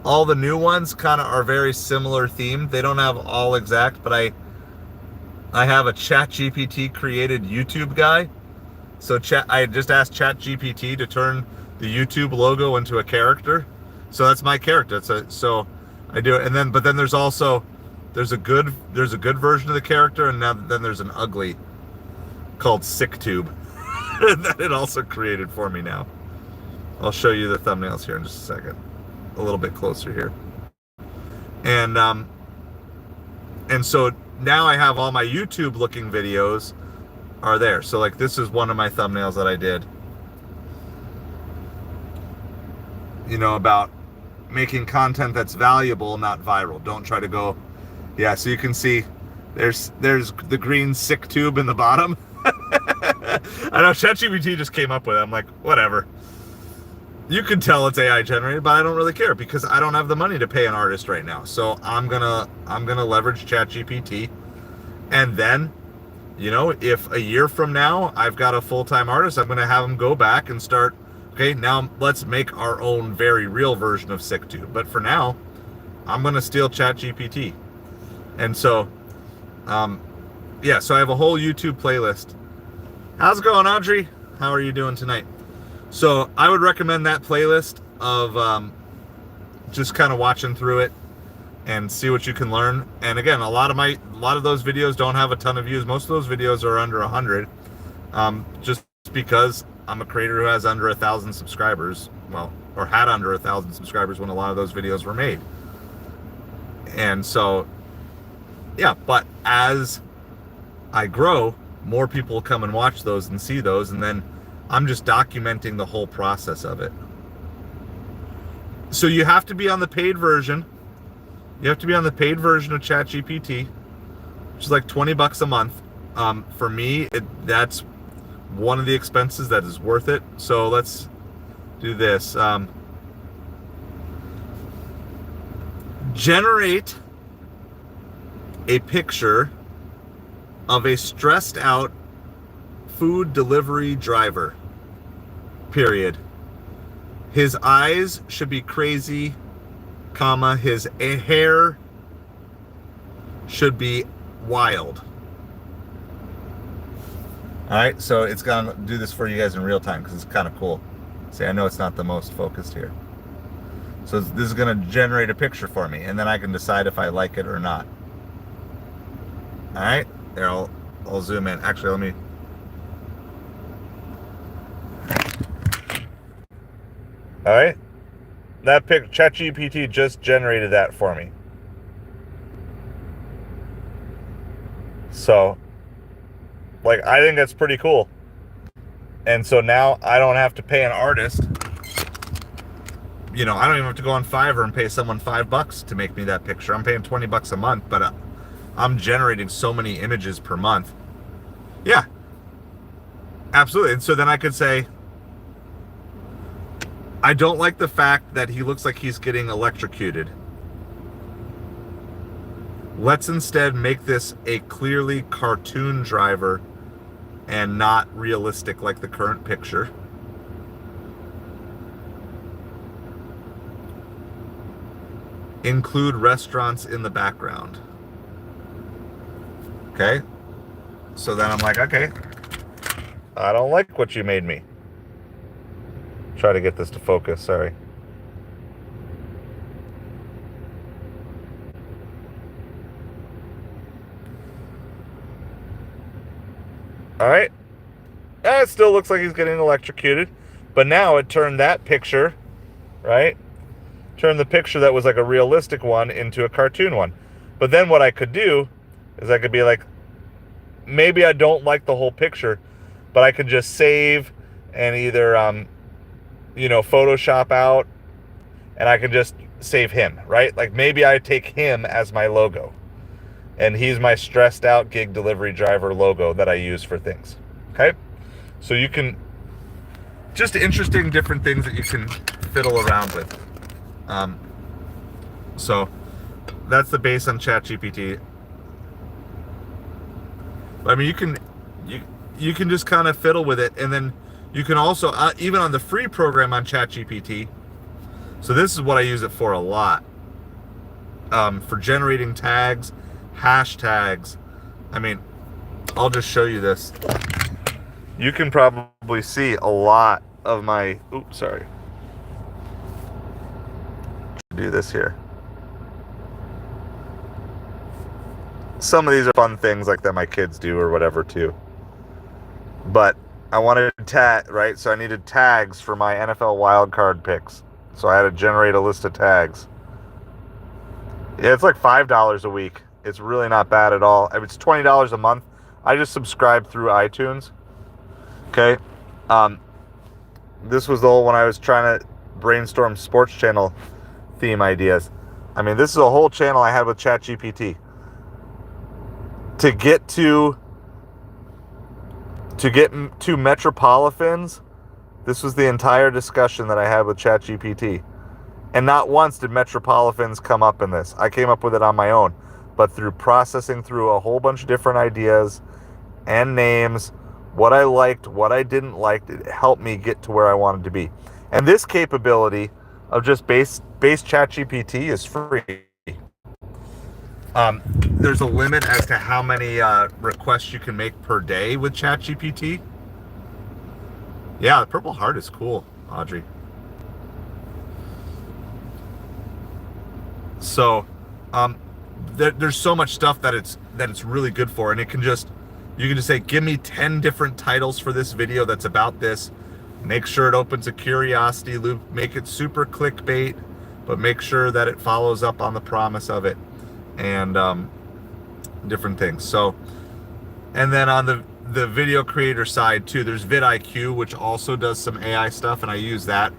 all the new ones kind of are very similar themed. They don't have all exact, but I have a ChatGPT created YouTube guy. So I just asked ChatGPT to turn the YouTube logo into a character. So that's my character. So I do it, and then there's also there's a good version of the character, and then there's an ugly called SickTube that it also created for me now. I'll show you the thumbnails here in just a second, a little bit closer here, and so now I have all my YouTube looking videos are there. So like this is one of my thumbnails that I did, you know, about making content that's valuable, not viral. Don't try to go, yeah. So you can see there's the green sick tube in the bottom. I know ChatGPT just came up with it. I'm like, whatever. You can tell it's AI generated, but I don't really care because I don't have the money to pay an artist right now. So I'm gonna leverage ChatGPT, and then, you know, if a year from now I've got a full-time artist, I'm gonna have them go back and start. Okay, now let's make our own very real version of SickTube. But for now, I'm gonna steal ChatGPT, and so, yeah. So I have a whole YouTube playlist. How's it going, Audrey? How are you doing tonight? So I would recommend that playlist of just kind of watching through it and see what you can learn. And again, a lot of those videos don't have a ton of views. Most of those videos are under 100, just because I'm a creator who has under 1,000 subscribers. Well, or had under 1,000 subscribers when a lot of those videos were made. And so, yeah. But as I grow, more people will come and watch those and see those, and then I'm just documenting the whole process of it. So you have to be on the paid version. You have to be on the paid version of ChatGPT, which is like $20 a month. For me, that's one of the expenses that is worth it. So let's do this. Generate a picture of a stressed out food delivery driver, period. His eyes should be crazy, comma, his hair should be wild. All right, so it's gonna do this for you guys in real time because it's kind of cool. See, I know it's not the most focused here. So this is gonna generate a picture for me, and then I can decide if I like it or not. All right, there, I'll zoom in. Actually, let me. All right, that ChatGPT just generated that for me. So, like, I think that's pretty cool. And so now I don't have to pay an artist. You know, I don't even have to go on Fiverr and pay someone $5 to make me that picture. I'm paying $20 a month, but I'm generating so many images per month. Yeah, absolutely. And so then I could say, I don't like the fact that he looks like he's getting electrocuted. Let's instead make this a clearly cartoon driver and not realistic like the current picture. Include restaurants in the background. Okay. So then I'm like, okay, I don't like what you made me. Try to get this to focus, sorry. All right. It still looks like he's getting electrocuted, but now it turned that picture, right? Turned the picture that was like a realistic one into a cartoon one. But then what I could do is I could be like, maybe I don't like the whole picture, but I could just save and either, you know, Photoshop out and I can just save him, right? Like maybe I take him as my logo, and he's my stressed out gig delivery driver logo that I use for things. Okay? So you can, just interesting different things that you can fiddle around with. So that's the base on ChatGPT. I mean, you can just kind of fiddle with it, and then you can also even on the free program on ChatGPT. So this is what I use it for a lot, for generating tags, hashtags. I mean, I'll just show you this. You can probably see a lot of my. Oops, sorry. Do this here. Some of these are fun things like that my kids do or whatever too. But I wanted right? So I needed tags for my NFL wildcard picks. So I had to generate a list of tags. Yeah, it's like $5 a week. It's really not bad at all. It's $20 a month. I just subscribe through iTunes. Okay. This was the old when I was trying to brainstorm sports channel theme ideas. I mean, this is a whole channel I had with ChatGPT. To get to Metropolitans, this was the entire discussion that I had with ChatGPT. And not once did Metropolitans come up in this. I came up with it on my own. But through processing through a whole bunch of different ideas and names, what I liked, what I didn't like, it helped me get to where I wanted to be. And this capability of just base ChatGPT is free. There's a limit as to how many requests you can make per day with ChatGPT. Yeah, the Purple Heart is cool, Audrey. So, there's so much stuff that it's really good for, and you can just say, give me 10 different titles for this video that's about this. Make sure it opens a curiosity loop. Make it super clickbait, but make sure that it follows up on the promise of it, and different things. So, and then on the video creator side too, there's vidIQ, which also does some AI stuff, and I use that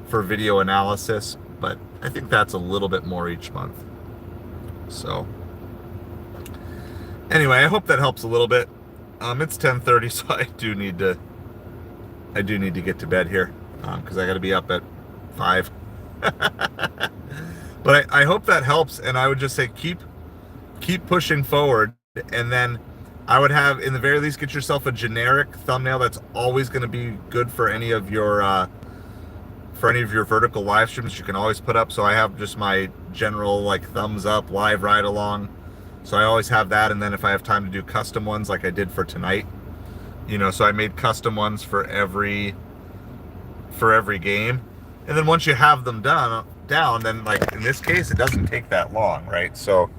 for video analysis, but I think that's a little bit more each month. So anyway, I hope that helps a little bit. It's 10:30, so I do need to get to bed here, because I got to be up at 5. But I hope that helps, and I would just say keep pushing forward, and then I would have, in the very least, get yourself a generic thumbnail that's always going to be good for any of your vertical live streams you can always put up. So I have just my general like thumbs up live ride along. So I always have that, and then if I have time to do custom ones like I did for tonight, so I made custom ones for every game. And then once you have them down, then like in this case, it doesn't take that long, right? So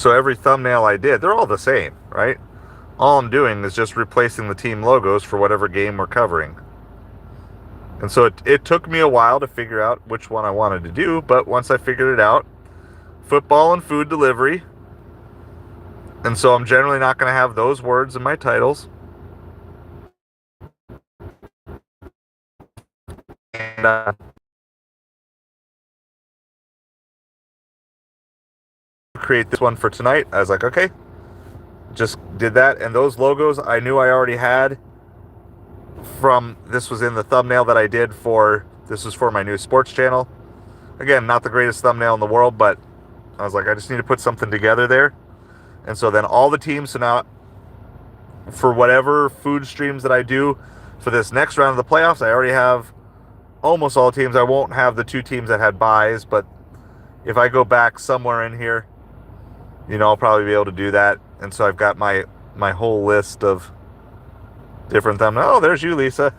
every thumbnail I did, they're all the same, right? All I'm doing is just replacing the team logos for whatever game we're covering. And so it took me a while to figure out which one I wanted to do, but once I figured it out, football and food delivery. And so I'm generally not going to have those words in my titles. And create this one for tonight. I was like, okay, just did that. And those logos I knew I already had from, this was in the thumbnail that I did for, this was for my new sports channel. Again, not the greatest thumbnail in the world, but I was like, I just need to put something together there. And so then all the teams, so now for whatever food streams that I do for this next round of the playoffs, I already have almost all teams. I won't have the 2 teams that had buys, but if I go back somewhere in here, I'll probably be able to do that. And so I've got my whole list of different thumbnails. Oh, there's you, Lisa.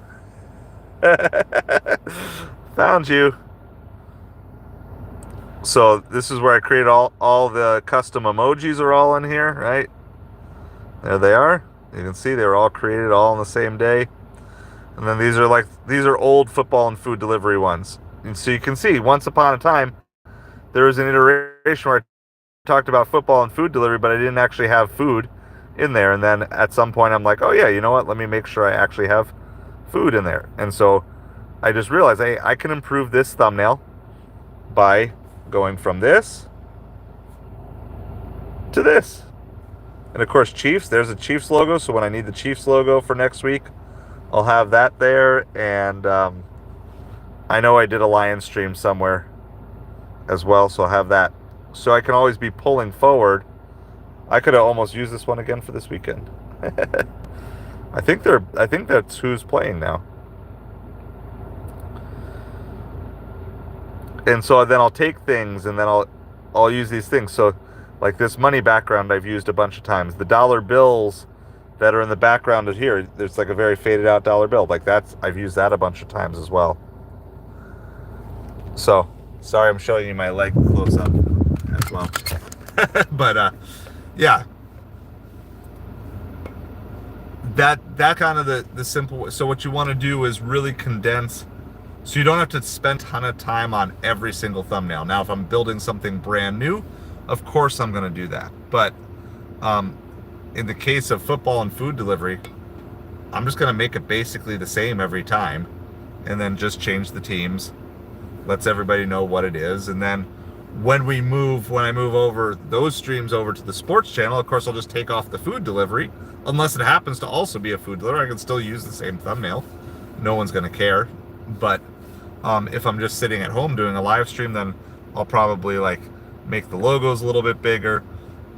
Found you. So this is where I created all the custom emojis are all in here, right? There they are. You can see they were all created all on the same day. And then these are old football and food delivery ones. And so you can see, once upon a time, there was an iteration where I talked about football and food delivery, but I didn't actually have food in there. And then at some point I'm like, oh yeah, you know what? Let me make sure I actually have food in there. And so I just realized I can improve this thumbnail by going from this to this. And of course, Chiefs, there's a Chiefs logo. So when I need the Chiefs logo for next week, I'll have that there. And I know I did a Lion stream somewhere as well, so I'll have that. So I can always be pulling forward. I could have almost used this one again for this weekend. I think that's who's playing now. And so then I'll take things and then I'll use these things. So like this money background I've used a bunch of times. The dollar bills that are in the background of here, there's like a very faded out dollar bill. Like I've used that a bunch of times as well. So sorry I'm showing you my leg close up as well. But yeah. That kind of the simple. So what you want to do is really condense, so you don't have to spend a ton of time on every single thumbnail. Now, if I'm building something brand new, of course I'm going to do that. But in the case of football and food delivery, I'm just going to make it basically the same every time, and then just change the teams, lets everybody know what it is, and then when I move over those streams over to the sports channel, of course I'll just take off the food delivery, unless it happens to also be a food delivery. I can still use the same thumbnail. No one's going to care. But if I'm just sitting at home doing a live stream, then I'll probably like make the logos a little bit bigger.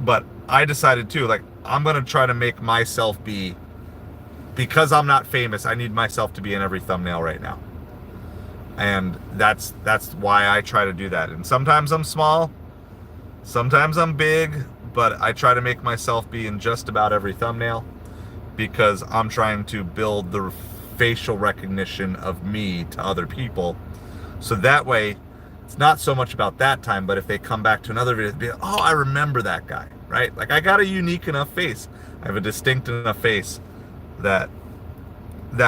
But I decided too, like, I'm going to try to make myself be, because I'm not famous, I need myself to be in every thumbnail right now. And that's why I try to do that. And sometimes I'm small, sometimes I'm big, but I try to make myself be in just about every thumbnail, because I'm trying to build the facial recognition of me to other people. So that way, it's not so much about that time, but if they come back to another video, be like, oh, I remember that guy, right? Like, I got a unique enough face. I have a distinct enough face that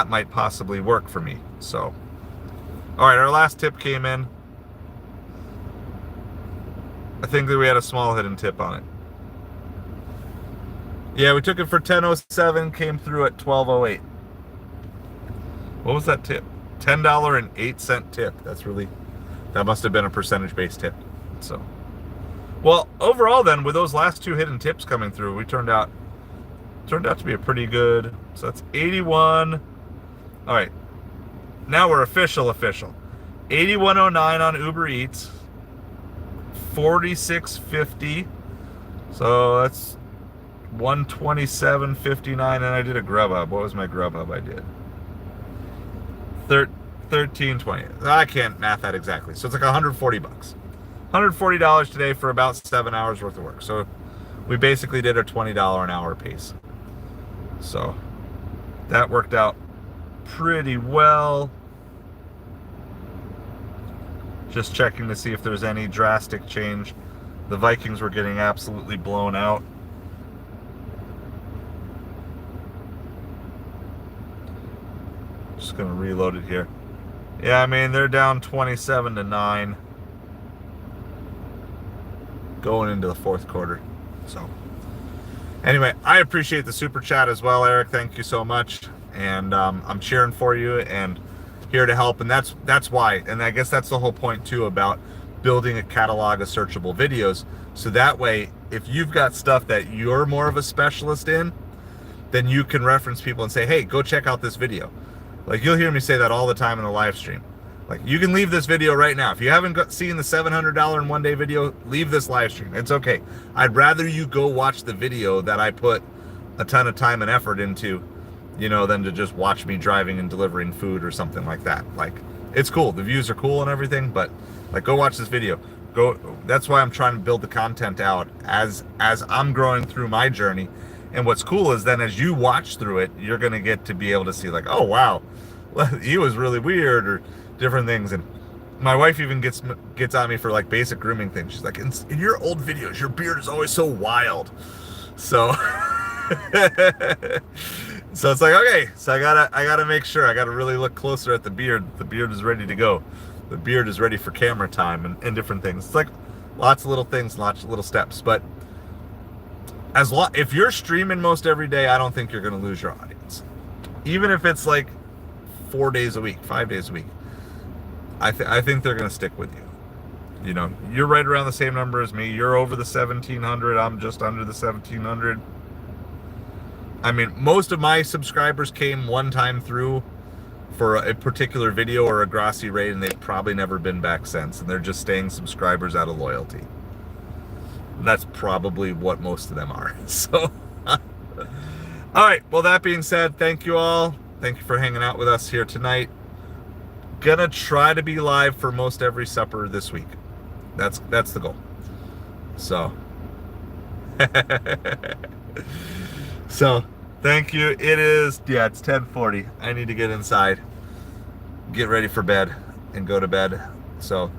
might possibly work for me. So, all right, our last tip came in. I think that we had a small hidden tip on it. Yeah, we took it for $10.07, came through at $12.08. What was that tip? $10.08 tip. That must have been a percentage-based tip. So, well, overall then, with those last two hidden tips coming through, we turned out to be a pretty good. So that's 81. All right. Now we're official. 8109 on UberEats. 4650. So that's 127.59, and I did a Grubhub. What was my Grubhub I did? 13.20. I can't math that exactly. So it's like $140. $140 today for about 7 hours worth of work. So we basically did a $20 an hour pace. So that worked out pretty well. Just checking to see if there's any drastic change. The Vikings were getting absolutely blown out. Just gonna reload it here. Yeah, I mean, they're down 27-9 going into the fourth quarter. So anyway, I appreciate the super chat as well, Eric. Thank you so much. And I'm cheering for you and here to help. And that's why. And I guess that's the whole point too about building a catalog of searchable videos. So that way, if you've got stuff that you're more of a specialist in, then you can reference people and say, hey, go check out this video. Like, you'll hear me say that all the time in the live stream. Like, you can leave this video right now. If you haven't seen the $700 in one day video, leave this live stream. It's okay. I'd rather you go watch the video that I put a ton of time and effort into, than to just watch me driving and delivering food or something like that. Like, it's cool. The views are cool and everything, but like, go watch this video. That's why I'm trying to build the content out as I'm growing through my journey. And what's cool is then as you watch through it, you're going to get to be able to see like, oh, wow, he was really weird or different things. And my wife even gets on me for like basic grooming things. She's like, in your old videos, your beard is always so wild. So, so it's like, okay, so I gotta make sure. I gotta really look closer at the beard. The beard is ready to go. The beard is ready for camera time and different things. It's like lots of little things, lots of little steps. But if you're streaming most every day, I don't think you're going to lose your audience. Even if it's like 4 days a week, 5 days a week. I think they're going to stick with you. You know, you're right around the same number as me. You're over the 1,700. I'm just under the 1,700. I mean, most of my subscribers came one time through for a particular video or a Grassy raid, and they've probably never been back since. And they're just staying subscribers out of loyalty. That's probably what most of them are. So, all right. Well, that being said, thank you all. Thank you for hanging out with us here tonight. Gonna try to be live for most every supper this week. That's the goal. So, so thank you. It's 10:40. I need to get inside, get ready for bed, and go to bed. So,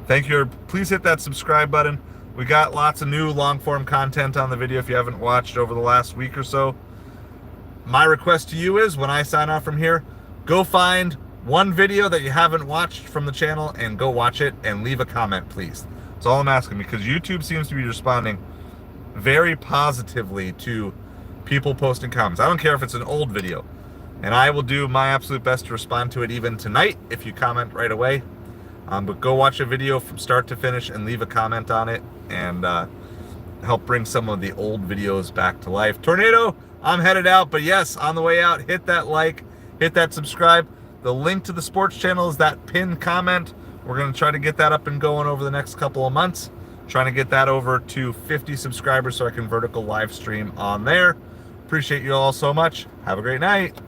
thank you. Please hit that subscribe button. We got lots of new long form content on the video if you haven't watched over the last week or so. My request to you is, when I sign off from here, go find one video that you haven't watched from the channel and go watch it and leave a comment, please. That's all I'm asking, because YouTube seems to be responding very positively to people posting comments. I don't care if it's an old video, and I will do my absolute best to respond to it even tonight if you comment right away. But go watch a video from start to finish and leave a comment on it, and help bring some of the old videos back to life. Tornado, I'm headed out, but yes, on the way out, hit that like, hit that subscribe. The link to the sports channel is that pinned comment. We're going to try to get that up and going over the next couple of months. Trying to get that over to 50 subscribers so I can vertical live stream on there. Appreciate you all so much. Have a great night.